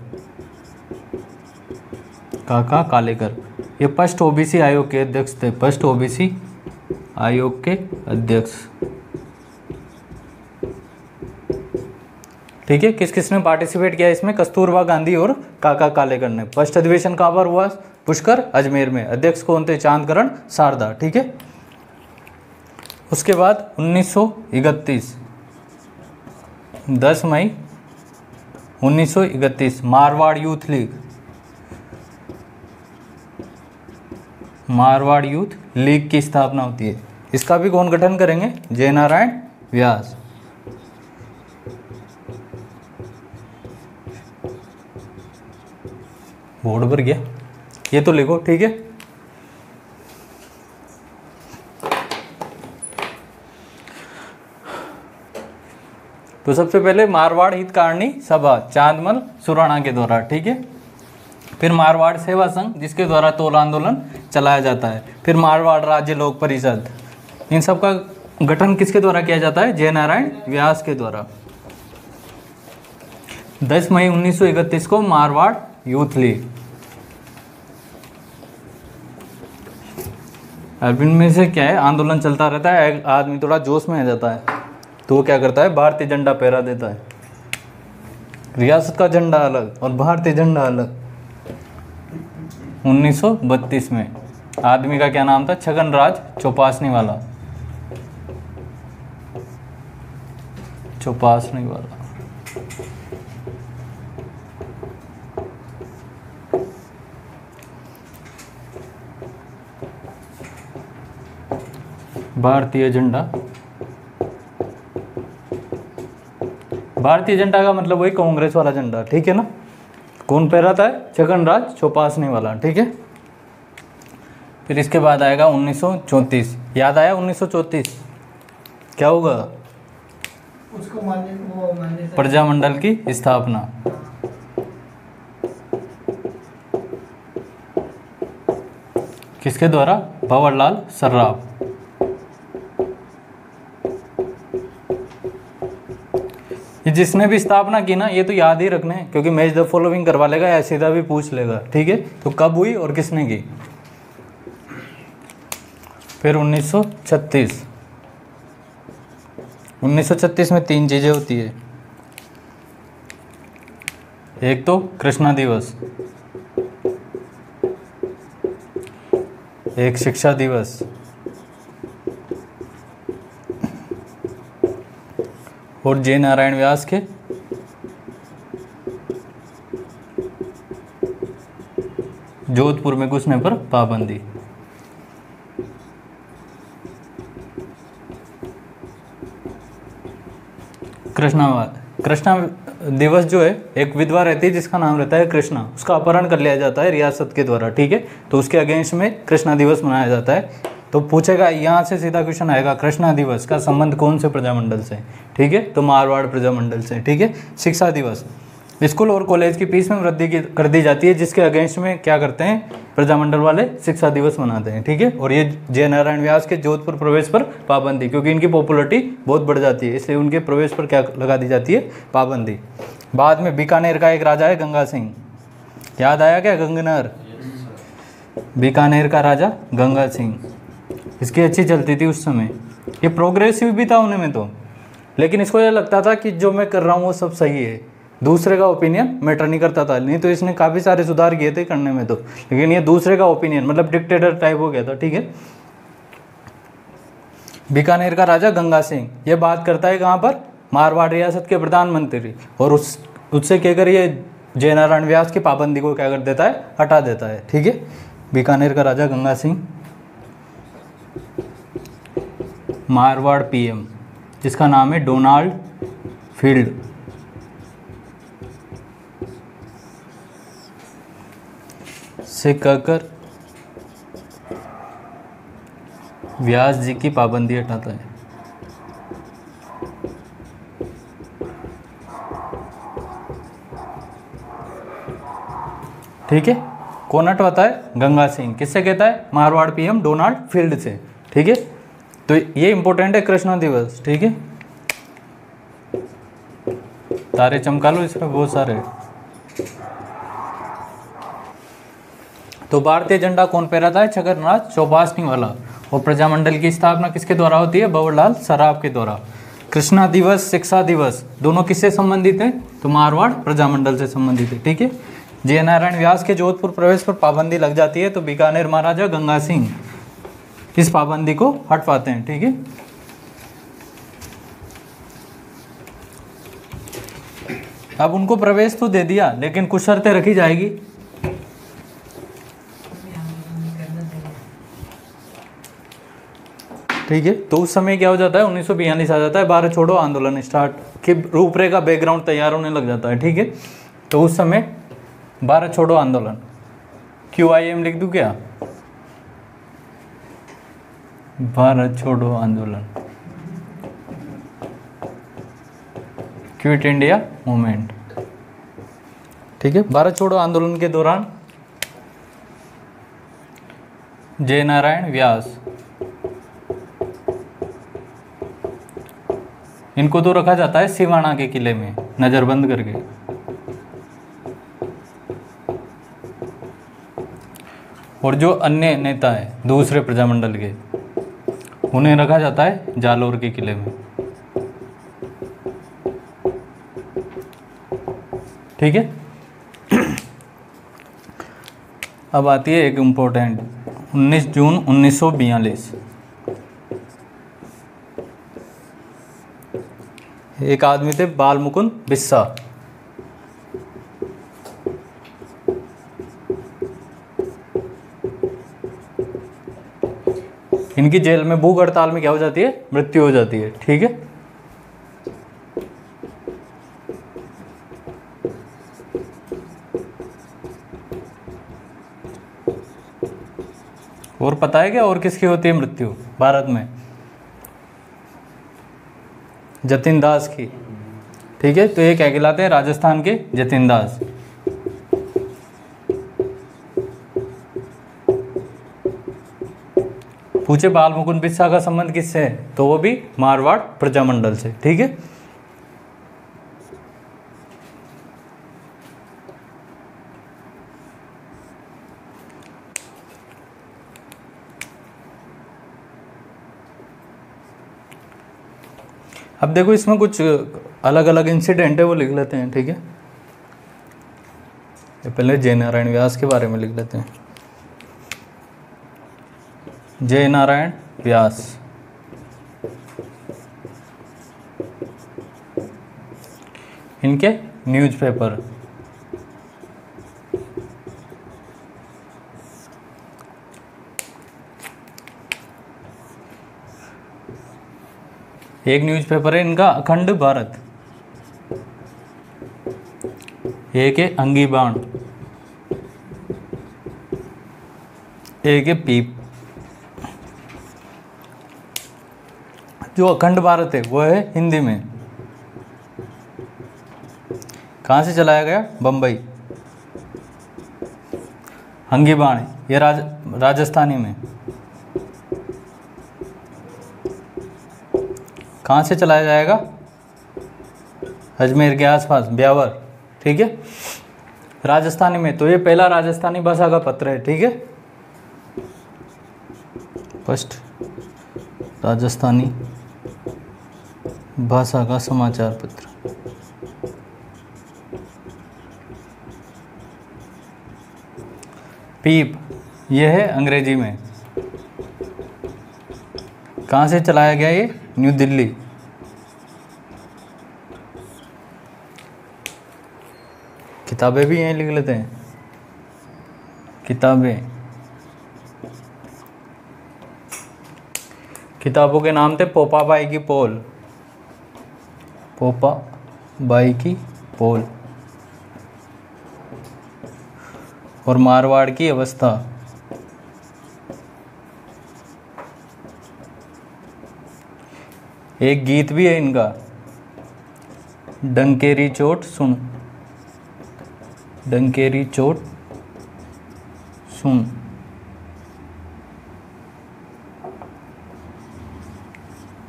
काका कालेकर। ये फर्स्ट ओबीसी आयोग के अध्यक्ष थे, फर्स्ट ओबीसी आयोग के अध्यक्ष। ठीक है, किस किस ने पार्टिसिपेट किया इसमें? कस्तूरबा गांधी और काका कालेकर ने। फर्स्ट अधिवेशन कहाँ पर हुआ? पुष्कर, अजमेर में। अध्यक्ष कौन थे? चांदकरण शारदा। ठीक है, उसके बाद 1931 10 मई 1931 Marwar youth league, Marwar youth league की स्थापना होती है। इसका भी कौन गठन करेंगे? जयनारायण व्यास। बोर्ड पर गया, ये तो लिखो। ठीक है, तो सबसे पहले मारवाड़ हितकारिणी सभा चांदमल सुराणा के द्वारा। ठीक है, फिर मारवाड़ सेवा संघ जिसके द्वारा तोल आंदोलन चलाया जाता है। फिर मारवाड़ राज्य लोक परिषद, इन सब का गठन किसके द्वारा किया जाता है? जयनारायण व्यास के द्वारा। 10 मई 1931 को मारवाड़ यूथ लीग। अब इनमें से क्या है, आंदोलन चलता रहता है, आदमी थोड़ा जोश में आ जाता है तो वो क्या करता है? भारतीय झंडा फहरा देता है। रियासत का झंडा अलग और भारतीय झंडा अलग। 1932 में आदमी का क्या नाम था? छगनराज चौपासनी वाला, चौपासनी वाला। भारतीय झंडा, भारतीय झंडा का मतलब वही कांग्रेस वाला झंडा। ठीक है ना? कौन फहराता है? छगनराज चौपासनी वाला। ठीक है, फिर इसके बाद आएगा 1934। याद आया 1934? क्या होगा? उसको मानने प्रजामंडल की स्थापना। किसके द्वारा? भंवरलाल सर्राफ। ये जिसने भी स्थापना की ना, ये तो याद ही रखना है क्योंकि मैच द फॉलोइंग करवा लेगा या सीधा भी पूछ लेगा। ठीक है, तो कब हुई और किसने की? फिर 1936। 1936 में 3 चीजें होती है। एक तो कृष्णा दिवस, एक शिक्षा दिवस, और जय नारायण व्यास के जोधपुर में घुसने पर पाबंदी। कृष्णा दिवस जो है, एक विधवा रहती है जिसका नाम रहता है कृष्णा, उसका अपहरण कर लिया जाता है रियासत के द्वारा। ठीक है, तो उसके अगेंस्ट में कृष्णा दिवस मनाया जाता है। तो पूछेगा, यहाँ से सीधा क्वेश्चन आएगा, कृष्णा दिवस का संबंध कौन से प्रजामंडल से? ठीक है, तो मारवाड़ प्रजामंडल से। ठीक है, शिक्षा दिवस, स्कूल और कॉलेज की फीस में वृद्धि कर दी जाती है, जिसके अगेंस्ट में क्या करते हैं प्रजामंडल वाले? शिक्षा दिवस मनाते हैं। ठीक है, और ये जय नारायण व्यास के जोधपुर प्रवेश पर पाबंदी, क्योंकि इनकी पॉपुलरिटी बहुत बढ़ जाती है, इसलिए उनके प्रवेश पर क्या लगा दी जाती है? पाबंदी। बाद में बीकानेर का एक राजा है गंगा सिंह, याद आया क्या? गंगनर, बीकानेर का राजा गंगा सिंह, इसकी अच्छी चलती थी उस समय। ये प्रोग्रेसिव भी था उनमें तो, लेकिन इसको ये लगता था कि जो मैं कर रहा हूँ वो सब सही है, दूसरे का ओपिनियन मैटर नहीं करता था। नहीं तो इसने काफ़ी सारे सुधार किए थे करने में तो, लेकिन ये दूसरे का ओपिनियन, मतलब डिक्टेटर टाइप हो गया था। ठीक है, बीकानेर का राजा गंगा सिंह ये बात करता है कहाँ पर? मारवाड़ रियासत के प्रधानमंत्री, और उससे क्या कर, ये जय नारायण व्यास की पाबंदी को क्या कर देता है? हटा देता है। ठीक है, बीकानेर का राजा गंगा सिंह। मारवाड़ पीएम जिसका नाम है डोनाल्ड फील्ड, से कहकर व्यास जी की पाबंदी हटाता है। ठीक है। कौन हटवाता है? गंगा सिंह। किससे कहता है? मारवाड़ पीएम डोनाल्ड फील्ड से, ठीक है। तो ये इंपॉर्टेंट है कृष्णा दिवस, ठीक है। तारे चमका लो, इसमें बहुत सारे। तो भारतीय झंडा कौन पहराता है? छगनराज चौपासनी वाला। और प्रजामंडल की स्थापना किसके द्वारा होती है? भंवरलाल सराफ के द्वारा। कृष्णा दिवस, शिक्षा दिवस दोनों किससे संबंधित हैं? तो मारवाड़ प्रजामंडल से संबंधित है, ठीक है। जय नारायण व्यास के जोधपुर प्रवेश पर पाबंदी लग जाती है तो बीकानेर महाराजा गंगा सिंह इस पाबंदी को हटवाते हैं, ठीक है। अब उनको प्रवेश तो दे दिया, लेकिन कुछ शर्तें रखी जाएगी। ठीक है। तो उस समय क्या हो जाता है? 1942 आ जाता है, भारत छोड़ो आंदोलन स्टार्ट की रूपरेखा बैकग्राउंड तैयार होने लग जाता है, ठीक है। तो उस समय भारत छोड़ो आंदोलन, QIM लिख दूं क्या? भारत छोड़ो आंदोलन, क्विट इंडिया मूवमेंट, ठीक है। भारत छोड़ो आंदोलन के दौरान जय नारायण व्यास, इनको तो रखा जाता है सिवाना के किले में नजरबंद करके। और जो अन्य नेता है दूसरे प्रजामंडल के, उन्हें रखा जाता है जालोर के किले में, ठीक है। अब आती है एक इम्पोर्टेंट, 19 जून 1942। एक आदमी थे बाल मुकुंद बिस्सा। इनकी जेल में भूख हड़ताल में क्या हो जाती है? मृत्यु हो जाती है, ठीक है। और पता है क्या और किसकी होती है मृत्यु भारत में? जतिन दास की, ठीक है। तो ये क्या कहलाते हैं? राजस्थान के जतिन दास। पूछे बाल मुकुंद बिस्सा का संबंध किससे है? तो वो भी मारवाड़ प्रजामंडल से, ठीक है। अब देखो इसमें कुछ अलग अलग इंसिडेंट है, वो लिख लेते हैं, ठीक है। पहले जय नारायण व्यास के बारे में लिख लेते हैं। जय नारायण व्यास इनके न्यूज़पेपर, एक न्यूज़पेपर है इनका अखंड भारत, एक है अंगीबाण, एक है पीप। जो अखंड भारत है वो है हिंदी में। कहाँ से चलाया गया? बम्बई। अंगीबाण ये राजस्थानी में। कहाँ से चलाया जाएगा? अजमेर के आसपास, ब्यावर, ठीक है, राजस्थानी में। तो ये पहला राजस्थानी भाषा का पत्र है, ठीक है। फर्स्ट राजस्थानी भाषा का समाचार पत्र। पीप यह है अंग्रेजी में। कहाँ से चलाया गया ये? न्यू दिल्ली। किताबें भी यहीं लिख लेते हैं, किताबें। किताबों के नाम थे पोपा बाई की पोल, पोपा बाई की पोल, और मारवाड़ की अवस्था। एक गीत भी है इनका, डंकेरी चोट सुन, डंकेरी चोट सुन।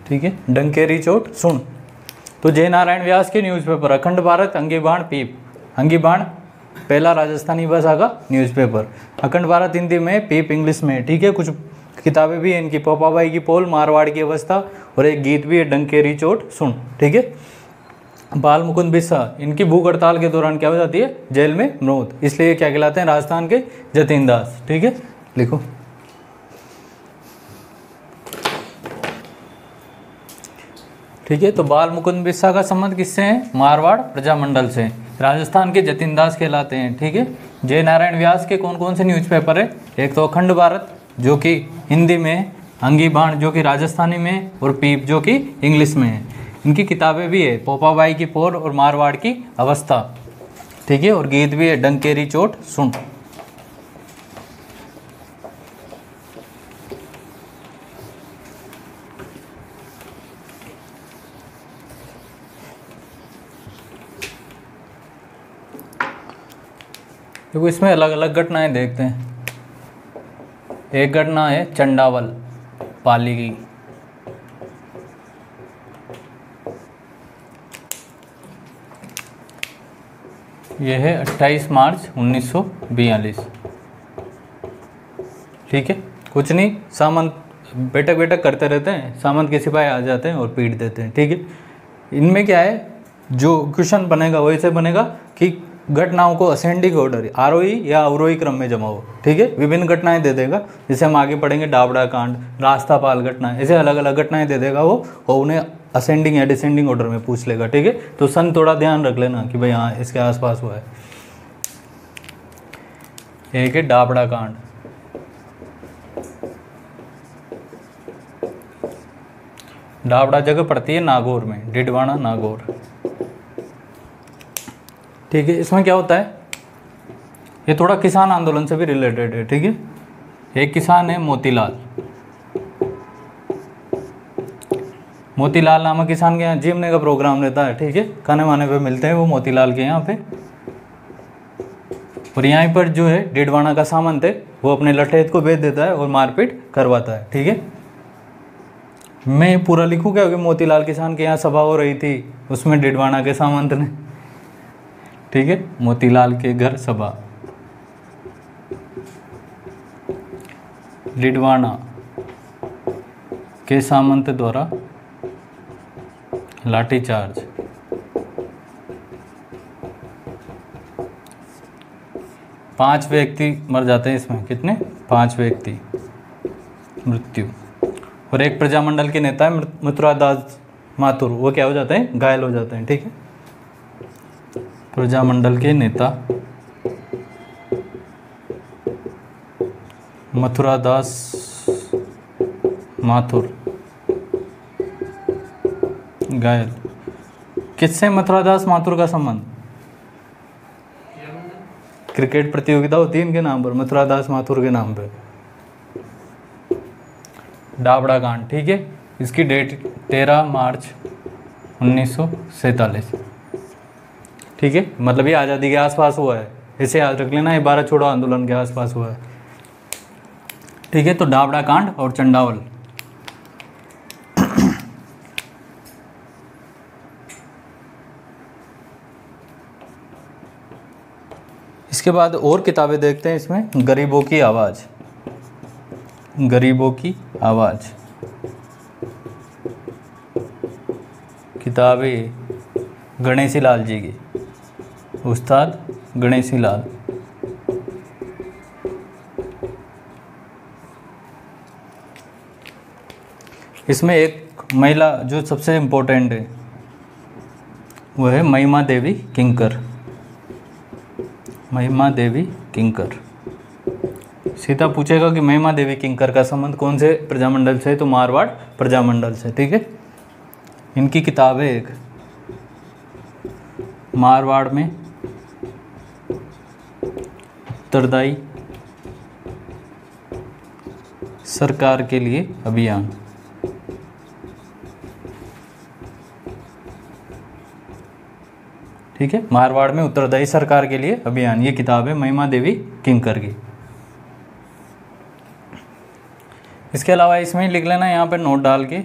ठीक है, डंकेरी चोट सुन। तो जय नारायण व्यास के न्यूज़पेपर अखंड भारत, अंगीबाण, पीप। अंगीबाण पहला राजस्थानी भाषा का न्यूज़पेपर, अखंड भारत हिंदी में, पीप इंग्लिश में। ठीक है, कुछ किताबें भी हैं इनकी, पोपाबाई की पोल, मारवाड़ की अवस्था, और एक गीत भी है डंकेरी चोट सुन। ठीक है, बाल मुकुंद बिस्सा, इनकी भूख हड़ताल के दौरान क्या हो जाती है, जेल में मौत, इसलिए क्या कहलाते हैं, राजस्थान के जतीन दास। ठीक है, लिखो। ठीक है, तो बाल मुकुंद बिस्सा का संबंध किससे है, मारवाड़ प्रजामंडल से, राजस्थान के जतीन दास कहलाते हैं। ठीक है, जय नारायण व्यास के कौन कौन से न्यूज़पेपर है, एक तो अखंड भारत जो कि हिंदी में, अंगीबाण जो कि राजस्थानी में, और पीप जो कि इंग्लिश में है। इनकी किताबें भी है, पोपाबाई की पोर और मारवाड़ की अवस्था। ठीक है, और गीत भी है डंकेरी चोट सुन। देखो इसमें अलग अलग घटनाएं देखते हैं। एक घटना है चंडावल पाली की। यह है 28 मार्च 1942। ठीक है, कुछ नहीं, सामंत बैठक बैठक करते रहते हैं, सामंत के सिपाही आ जाते हैं और पीट देते हैं। ठीक है, इनमें क्या है, जो क्वेश्चन बनेगा वो ऐसे बनेगा कि घटनाओं को असेंडिंग ऑर्डर, आरोही या अवरोही क्रम में जमाओ। ठीक है, विभिन्न घटनाएं दे देगा, जैसे हम आगे पढ़ेंगे डाबड़ा कांड, रास्तापाल घटना, ऐसे अलग अलग घटनाएं दे देगा वो, और उन्हें असेंडिंग या डिसेंडिंग ऑर्डर में पूछ लेगा। ठीक है, तो सन थोड़ा ध्यान रख लेना कि भाई हाँ इसके आसपास हुआ है। एक है डाबड़ा कांड। डाबड़ा जगह पड़ती है नागौर में, डिडवाना नागौर। ठीक है, इसमें क्या होता है, ये थोड़ा किसान आंदोलन से भी रिलेटेड है। ठीक है, एक किसान है मोतीलाल। मोतीलाल नामक किसान के यहाँ जिमने का प्रोग्राम रहता है। ठीक है, खाने वाने पे मिलते हैं वो मोतीलाल के यहाँ पे, और यहाँ पर जो है डिडवाना का सामंत है, वो अपने लठेत को बेच देता है और मारपीट करवाता है। ठीक है, मैं पूरा लिखूँ क्या, क्योंकि मोतीलाल किसान के यहाँ सभा हो रही थी, उसमें डिडवाना के सामंत ने, ठीक है, मोतीलाल के घर सभा, डिडवाना के सामंत द्वारा लाठीचार्ज, 5 व्यक्ति मर जाते हैं इसमें, कितने, 5 व्यक्ति मृत्यु, और एक प्रजामंडल के नेता है मथुरादास माथुर, वो क्या हो जाते हैं, घायल हो जाते हैं। ठीक है, प्रजामंडल के नेता मथुरादास माथुर घायल। किससे मथुरादास माथुर का संबंध, क्रिकेट प्रतियोगिता होती है इनके नाम पर, मथुरादास माथुर के नाम पर। डाबड़ा कांड, ठीक है, इसकी डेट 13 मार्च 1947। ठीक है, मतलब ये आज़ादी के आसपास हुआ है, इसे याद रख लेना, ये भारत छोड़ो आंदोलन के आसपास हुआ है। ठीक है, तो डाबड़ा कांड और चंडावल। इसके बाद और किताबें देखते हैं इसमें, गरीबों की आवाज़, गरीबों की आवाज़ किताबें गणेशी लाल जी की, उस्ताद गणेशी लाल। इसमें एक महिला जो सबसे इम्पोर्टेंट है वो है महिमा देवी किंकर, महिमा देवी किंकर। सीधा पूछेगा कि महिमा देवी किंकर का संबंध कौन से प्रजामंडल से है, तो मारवाड़ प्रजामंडल से। ठीक है, इनकी किताब है एक, मारवाड़ में उत्तरदायी सरकार के लिए अभियान। ठीक है, मारवाड़ में उत्तरदायी सरकार के लिए अभियान, ये किताब है महिमा देवी किंकर की। इसके अलावा इसमें लिख लेना यहाँ पे नोट डाल के,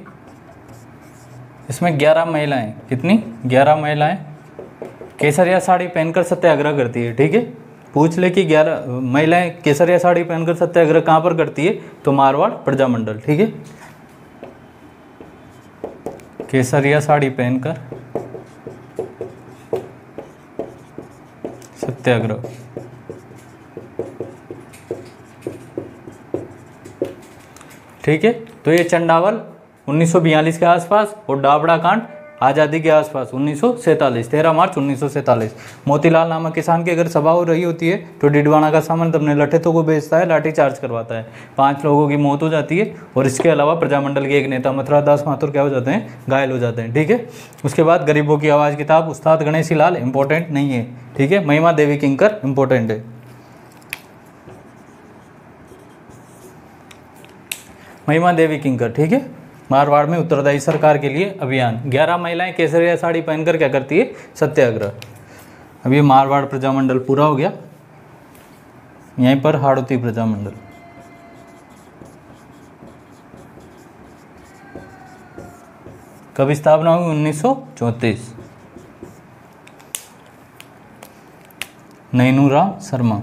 इसमें 11 महिलाएं, कितनी 11 महिलाएं केसरिया साड़ी पहनकर सत्याग्रह करती है। ठीक है, पूछ ले कि 11 महिलाएं केसरिया साड़ी पहनकर सत्याग्रह कहाँ पर करती है, तो मारवाड़ प्रजामंडल। ठीक है, केसरिया साड़ी पहनकर सत्याग्रह। ठीक है, तो ये चंडावल 1942 के आसपास और डाबड़ा कांड आज़ादी के आसपास 1947, 13 मार्च 1947। मोतीलाल नामक किसान की अगर सभा हो रही होती है तो डिडवाना का सामंत अपने लठेतों को बेचता है, लाठी चार्ज करवाता है, 5 लोगों की मौत हो जाती है और इसके अलावा प्रजामंडल के एक नेता मथुरा दास माथुर क्या हो जाते हैं, घायल हो जाते हैं। ठीक है, उसके बाद गरीबों की आवाज़ किताब उस्ताद गणेशी लाल इंपॉर्टेंट नहीं है। ठीक है, महिमा देवी किंकर इंपॉर्टेंट है। महिमा देवी किंकर, ठीक है, मारवाड़ में उत्तरदायी सरकार के लिए अभियान। 11 महिलाएं केसरिया साड़ी पहनकर क्या करती है, सत्याग्रह। अब ये मारवाड़ प्रजामंडल पूरा हो गया। यहीं पर हाड़ौती प्रजामंडल, कब स्थापना हुई, 1934। नैनूराम शर्मा,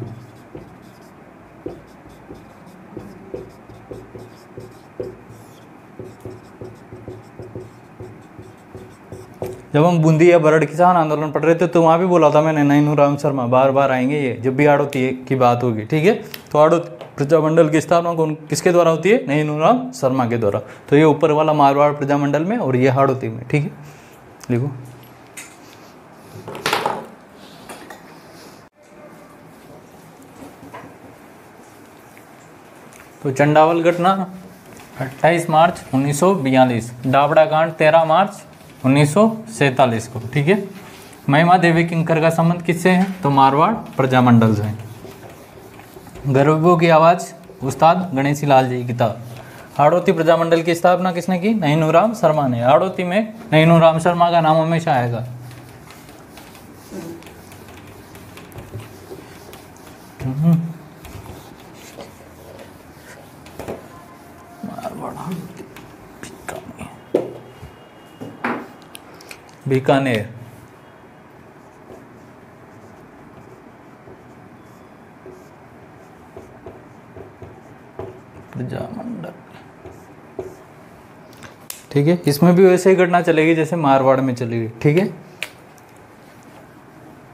जब हम बूंदी या बरड़ किसान आंदोलन पढ़ रहे थे तो वहाँ भी बोला था मैंने, नैनूराम शर्मा बार बार आएंगे ये जब भी हाड़ौती की बात होगी। ठीक है, तो हाड़ौती प्रजामंडल की स्थापना कौन किसके द्वारा होती है, नैनूराम शर्मा के द्वारा। तो ये ऊपर वाला मारवाड़ प्रजामंडल में और ये हाड़ौती में। ठीक है, लिखो। तो चंडावल घटना 28 मार्च 1942, डाबड़ा कांड 13 मार्च 1947 को। ठीक है, महिमा देवी किंकर का संबंध किससे है, तो मारवाड़ प्रजामंडल से। गरीबों की आवाज़ उस्ताद गणेशी लाल जी की किताब। हाड़ौती प्रजामंडल की स्थापना किसने की, नैनूराम शर्मा ने। हाड़ौती में नैनूराम शर्मा का नाम हमेशा आएगा। बीकानेर, प्रजामंडल। ठीक है, इसमें भी वैसे ही घटना चलेगी जैसे मारवाड़ में चलेगी। ठीक है,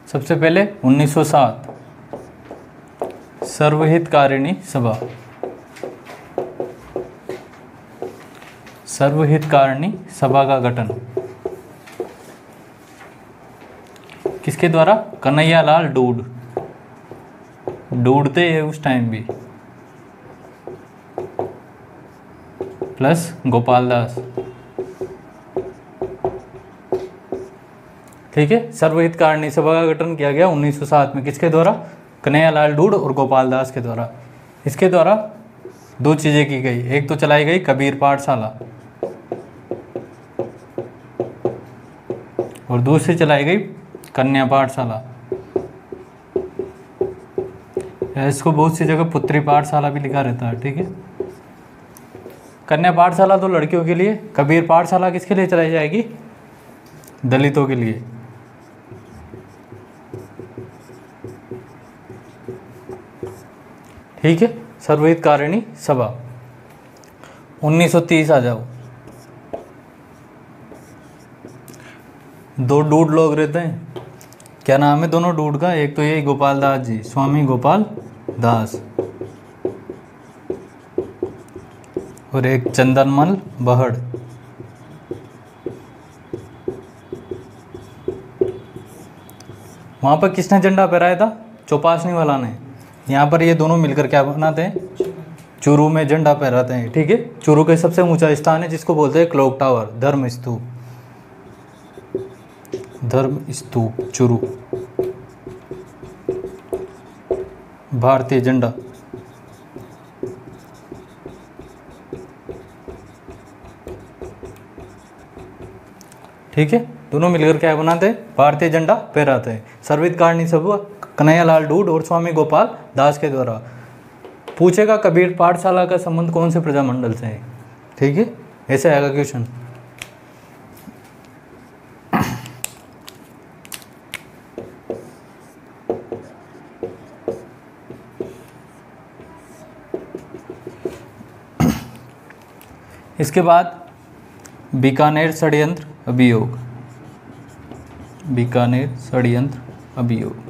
सबसे पहले 1907 सर्वहितकारिणी सभा, सर्वहितकारिणी सभा का गठन किसके द्वारा, कन्हैया लाल डूड, डूड थे ये उस टाइम भी, प्लस गोपाल दास। ठीक है, सर्वहितकारिणी सभा का गठन किया गया 1907 में किसके द्वारा, कन्हैया लाल डूड और गोपाल दास के द्वारा। इसके द्वारा 2 चीज़ें की गई, एक तो चलाई गई कबीर पाठशाला और दूसरी चलाई गई कन्या पाठशाला। इसको बहुत सी जगह पुत्री पाठशाला भी लिखा रहता है। ठीक है, कन्या पाठशाला तो लड़कियों के लिए, कबीर पाठशाला किसके लिए चलाई जाएगी, दलितों के लिए। ठीक है, सर्वहितकारिणी सभा 1930 आ जाओ। 2 डूड लोग रहते हैं, क्या नाम है दोनों डूड का, एक तो ये गोपाल दास जी, स्वामी गोपाल दास, और एक चंदनमल बहड़। वहाँ पर किसने झंडा फहराया था, चौपासनी वाला ने। यहाँ पर ये दोनों मिलकर क्या बनाते हैं, चूरू में झंडा फहराते हैं। ठीक है, चूरू के सबसे ऊंचा स्थान है जिसको बोलते हैं क्लॉक टावर, धर्म स्तूप, धर्म स्तूप चूरू, भारतीय झंडा। ठीक है, दोनों मिलकर क्या बनाते हैं, भारतीय झंडा फहराते हैं। सर्वहितकारिणी सभा कन्हैया लाल डूड और स्वामी गोपाल दास के द्वारा। पूछेगा कबीर पाठशाला का संबंध कौन से प्रजामंडल से है, ठीक है, ऐसे आएगा क्वेश्चन। इसके बाद बीकानेर षड्यंत्र अभियोग, बीकानेर षड्यंत्र अभियोग।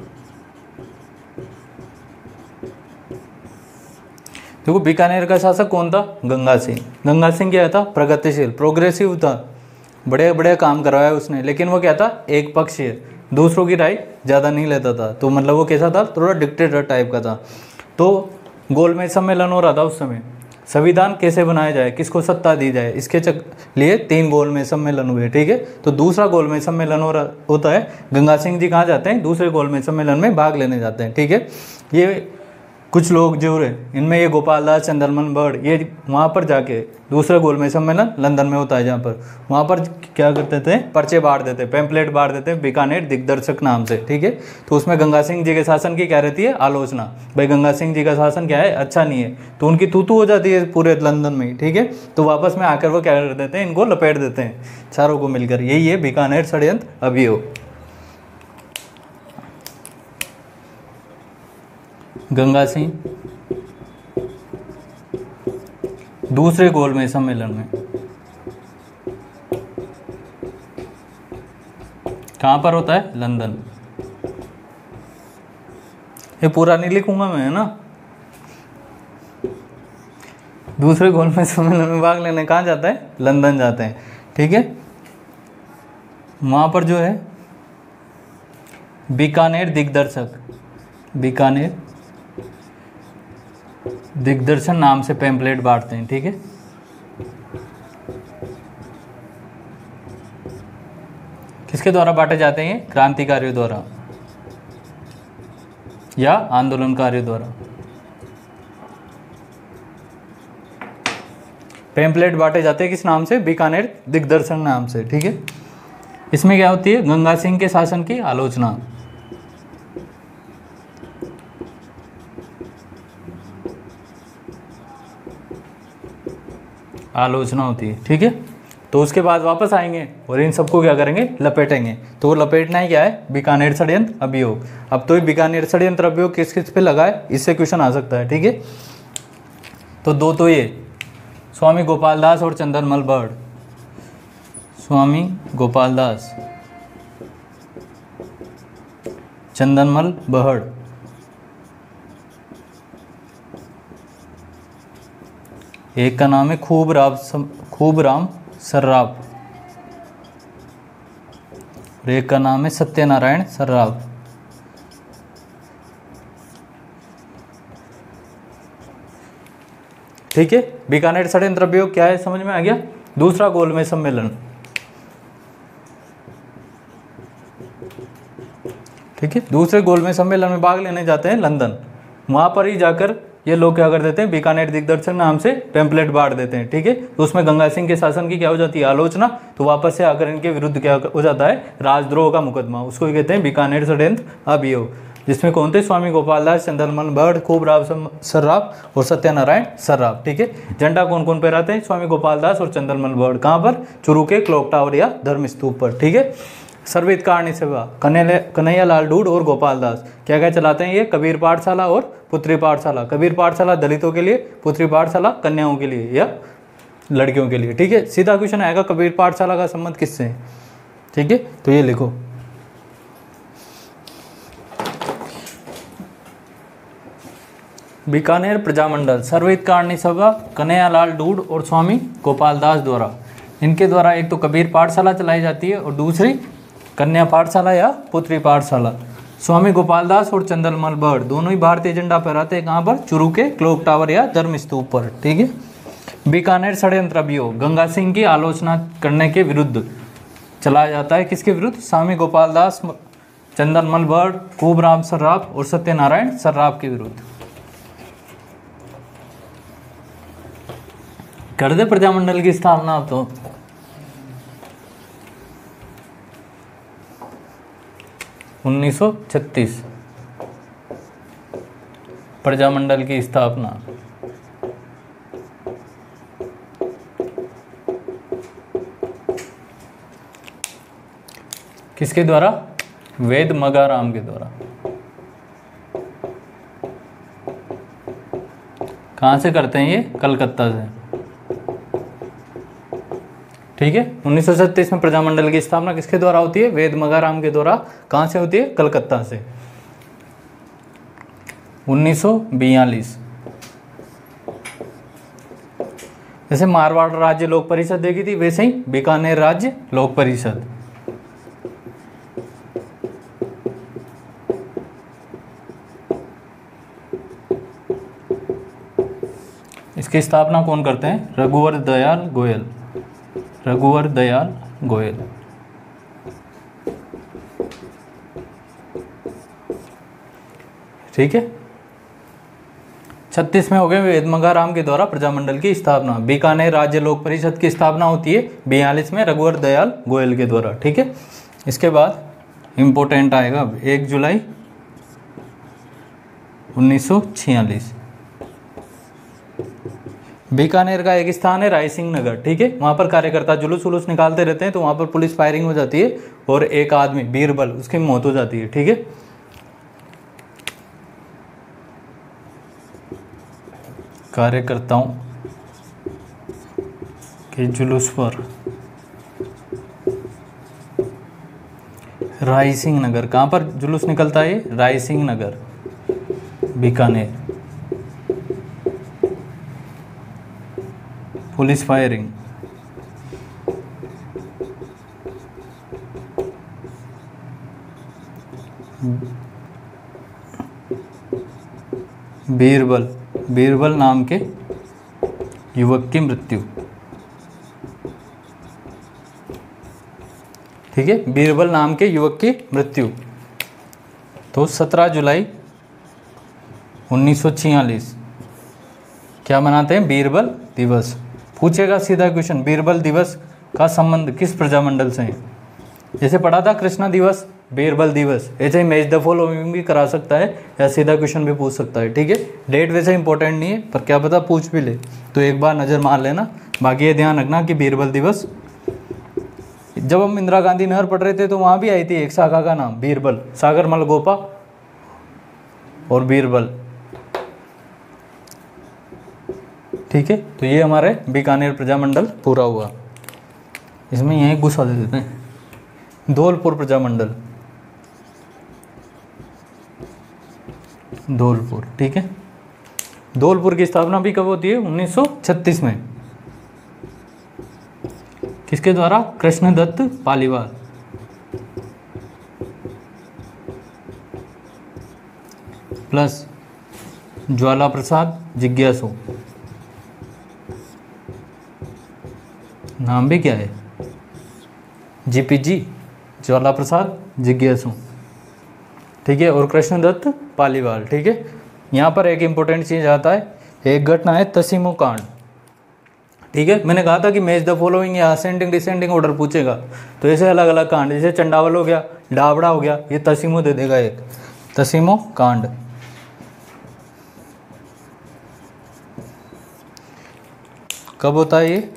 देखो बीकानेर का शासक कौन था, गंगा सिंह। गंगा सिंह क्या था, प्रगतिशील, प्रोग्रेसिव था, बड़े बड़े काम करवाया उसने, लेकिन वो क्या था, एक पक्षीय, दूसरों की राय ज़्यादा नहीं लेता था। तो मतलब वो कैसा था, थोड़ा डिक्टेटर टाइप का था। तो गोलमेज सम्मेलन हो रहा था उस समय, संविधान कैसे बनाया जाए, किसको सत्ता दी जाए, इसके लिए 3 गोलमेज सम्मेलन हुए, ठीक है। तो दूसरा गोलमेज सम्मेलन होता है, गंगा सिंह जी कहाँ जाते हैं, दूसरे गोलमेज सम्मेलन में भाग लेने जाते हैं, ठीक है। ये कुछ लोग जो रहे इनमें ये गोपाल दास, चंद्रमल बर्ड, ये वहाँ पर जाके दूसरा गोलमेज सम्मेलन लंदन में होता है, जहाँ पर वहाँ पर क्या करते थे, पर्चे बांट देते, पैम्पलेट बांट देते, बीकानेर दिग्दर्शक नाम से, ठीक है। तो उसमें गंगा सिंह जी के शासन की क्या रहती है, आलोचना, भाई गंगा सिंह जी का शासन क्या है, अच्छा नहीं है, तो उनकी तू हो जाती है पूरे लंदन में, ठीक है। तो वापस में आकर वो क्या कर देते हैं, इनको लपेट देते हैं चारों को मिलकर, यही है बीकानेर षड्यंत्र अभियोग। गंगा सिंह दूसरे गोलमेज सम्मेलन में कहाँ पर होता है, लंदन। ये पूरा नहीं लिखूंगा मैं, है ना। दूसरे गोलमेज सम्मेलन में भाग लेने कहाँ जाता है, लंदन जाते हैं, ठीक है। वहाँ पर जो है बीकानेर दिग्दर्शक, बीकानेर दिग्दर्शन नाम से पैम्पलेट बांटते हैं, ठीक है। किसके द्वारा बांटे जाते हैं, क्रांतिकारियों द्वारा या आंदोलनकारियों द्वारा। पैम्पलेट बांटे जाते हैं किस नाम से, बीकानेर दिग्दर्शन नाम से, ठीक है। इसमें क्या होती है, गंगा सिंह के शासन की आलोचना, आलोचना होती है, ठीक है। तो उसके बाद वापस आएंगे और इन सबको क्या करेंगे, लपेटेंगे। तो वो लपेटना ही क्या है, बीकानेर षड्यंत्र अभियोग। अब तो ये बीकानेर षड्यंत्र अभियोग किस किस पे लगा है, इससे क्वेश्चन आ सकता है, ठीक है। तो दो तो ये स्वामी गोपाल दास और चंद्रमल बर्ड, स्वामी गोपाल दास, चंद्रमल बर्ड, एक का नाम है खूब राम सर्राफ और एक का नाम है सत्यनारायण सर्राफ। ठीक है, बीकानेर षड्यंत्र अभियोग क्या है, समझ में आ गया। दूसरा गोलमेज सम्मेलन, ठीक है, दूसरे गोलमेज सम्मेलन में भाग लेने जाते हैं लंदन। वहां पर ही जाकर ये लोग क्या कर देते हैं, बीकानेर दिग्दर्शक नाम से टेम्पलेट बांट देते हैं, ठीक है। तो उसमें गंगा सिंह के शासन की क्या हो जाती है, आलोचना। तो वापस से आकर इनके विरुद्ध क्या हो जाता है, राजद्रोह का मुकदमा, उसको कहते हैं बीकानेर षड्यंत्र अभियोग, जिसमें कौन थे, स्वामी गोपाल दास, चंद्रमल बर्ड, खूब राम सर्राफ और सत्यनारायण सर्राफ, ठीक है। झंडा कौन कौन फहराते हैं, स्वामी गोपाल दास और चंद्रमल बर्ड, कहाँ पर, चुरू के क्लॉक टावर या धर्म स्तूप पर, ठीक है। सर्वित कारणी सेवा, कन्हैया लाल डूड और गोपाल दास क्या क्या चलाते हैं, ये कबीर पाठशाला और पुत्री पाठशाला। कबीर पाठशाला दलितों के लिए, पुत्री पाठशाला कन्याओं के लिए या लड़कियों के लिए, ठीक है। सीधा क्वेश्चन आएगा, कबीर पाठशाला का संबंध किससे है, ठीक है। तो ये लिखो, बीकानेर प्रजामंडल, सर्वित कारणी सभा, कन्हैया लाल डूड और स्वामी गोपाल दास द्वारा, इनके द्वारा एक तो कबीर पाठशाला चलाई जाती है और दूसरी कन्या पाठशाला या पुत्री पाठशाला। स्वामी गोपाल दास और चंद्रमल बर्ड दोनों ही भारतीय झंडा फहराते हैं, कहाँ पर, चुरू के क्लॉक टावर या धर्म स्तूप पर, ठीक है। बीकानेर षड्यंत्र अभियोग गंगा सिंह की आलोचना करने के विरुद्ध चलाया जाता है, किसके विरुद्ध, स्वामी गोपाल दास, चंद्रमल बर्ड, खूब राम सर्राफ और सत्यनारायण सर्राफ के विरुद्ध। कर दे प्रजामंडल की स्थापना। अब तो 1936 प्रजामंडल की स्थापना। किसके द्वारा? वेद मगाराम के द्वारा। कहाँ से करते हैं ये? कलकत्ता से। ठीक है, 1937 में प्रजामंडल की स्थापना किसके द्वारा होती है? वेद मगाराम के द्वारा। कहाँ से होती है? कलकत्ता से। 1942 जैसे मारवाड़ राज्य लोक परिषद देखी थी, वैसे ही बीकानेर राज्य लोक परिषद। इसकी स्थापना कौन करते हैं? रघुवर दयाल गोयल। रघुवर दयाल गोयल। ठीक है, 36 में हो गए वेद मगाराम के द्वारा प्रजामंडल की स्थापना। बीकानेर राज्य लोक परिषद की स्थापना होती है 42 में रघुवर दयाल गोयल के द्वारा। ठीक है, इसके बाद इम्पोर्टेंट आएगा अब 1 जुलाई 1946। बीकानेर का एक स्थान है रायसिंह नगर। ठीक है, वहाँ पर कार्यकर्ता जुलूस वुलूस निकालते रहते हैं, तो वहाँ पर पुलिस फायरिंग हो जाती है और एक आदमी बीरबल, उसकी मौत हो जाती है। ठीक है, कार्यकर्ताओं के जुलूस पर रायसिंह नगर, कहाँ पर जुलूस निकलता है? रायसिंह नगर, बीकानेर। Police firing. बीरबल, बीरबल नाम के युवक की मृत्यु। ठीक है, बीरबल नाम के युवक की मृत्यु। तो 17 जुलाई 1946 क्या मनाते हैं? बीरबल दिवस। पूछेगा सीधा क्वेश्चन, बीरबल दिवस का संबंध किस प्रजामंडल से है? जैसे पढ़ा था कृष्णा दिवस, बीरबल दिवस, ऐसे ही मैच द फॉलोइंग भी करा सकता है या सीधा क्वेश्चन भी पूछ सकता है। ठीक है, डेट वैसे इंपॉर्टेंट नहीं है, पर क्या पता पूछ भी ले, तो एक बार नज़र मार लेना। बाकी ये ध्यान रखना कि बीरबल दिवस, जब हम इंदिरा गांधी नहर पढ़ रहे थे तो वहाँ भी आई थी एक शाखा का नाम बीरबल, सागर मलगोपा और बीरबल। ठीक है, तो ये हमारे बीकानेर प्रजामंडल पूरा हुआ। इसमें यहीं गुस्सा दे देते हैं, धौलपुर प्रजामंडल, धौलपुर। ठीक है, धौलपुर की स्थापना भी कब होती है? 1936 में। किसके द्वारा? कृष्णदत्त पालीवाल। प्लस ज्वाला प्रसाद जिज्ञासु, नाम भी क्या है? जीपीजी, ज्वाला प्रसाद जिज्ञासु। ठीक है, और कृष्णदत्त पालीवाल। ठीक है, यहाँ पर एक इम्पोर्टेंट चीज़ आता है, एक घटना है तसीमो कांड। ठीक है, मैंने कहा था कि मैच द फॉलोइंग या असेंडिंग डिसेंडिंग ऑर्डर पूछेगा, तो ऐसे अलग अलग कांड, जैसे चंडावल हो गया, डावड़ा हो गया, ये तसीमो दे देगा एक, तसीमो कांड। कब होता है ये?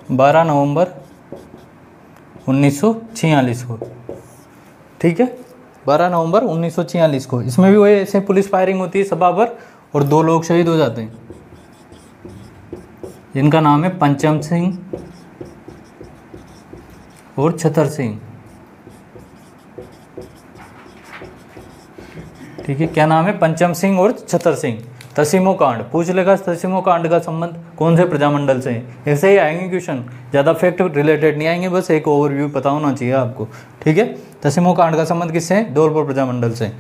12 नवंबर 1946 को। ठीक है, 12 नवंबर 1946 को। इसमें भी वही ऐसे पुलिस फायरिंग होती है सभा पर और 2 लोग शहीद हो जाते हैं, जिनका नाम है पंचम सिंह और छतर सिंह। ठीक है, क्या नाम है? पंचम सिंह और छतर सिंह। तसीमो कांड पूछ लेगा, तसीमो कांड का संबंध कौन से प्रजामंडल से है? ऐसे ही आएंगे क्वेश्चन, ज़्यादा फैक्ट रिलेटेड नहीं आएंगे, बस एक ओवरव्यू पता होना चाहिए आपको। ठीक है, तसीमो कांड का संबंध किससे है? धौलपुर प्रजामंडल से।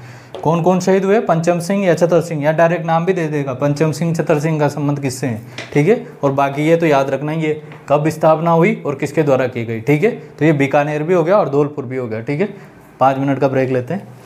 कौन कौन शहीद हुए? पंचम सिंह या छतर सिंह, या डायरेक्ट नाम भी दे देगा, पंचम सिंह छतर सिंह का संबंध किससे है। ठीक है, और बाकी ये तो याद रखना ही है कब स्थापना हुई और किसके द्वारा की गई। ठीक है, तो ये बीकानेर भी हो गया और धौलपुर भी हो गया। ठीक है, 5 मिनट का ब्रेक लेते हैं।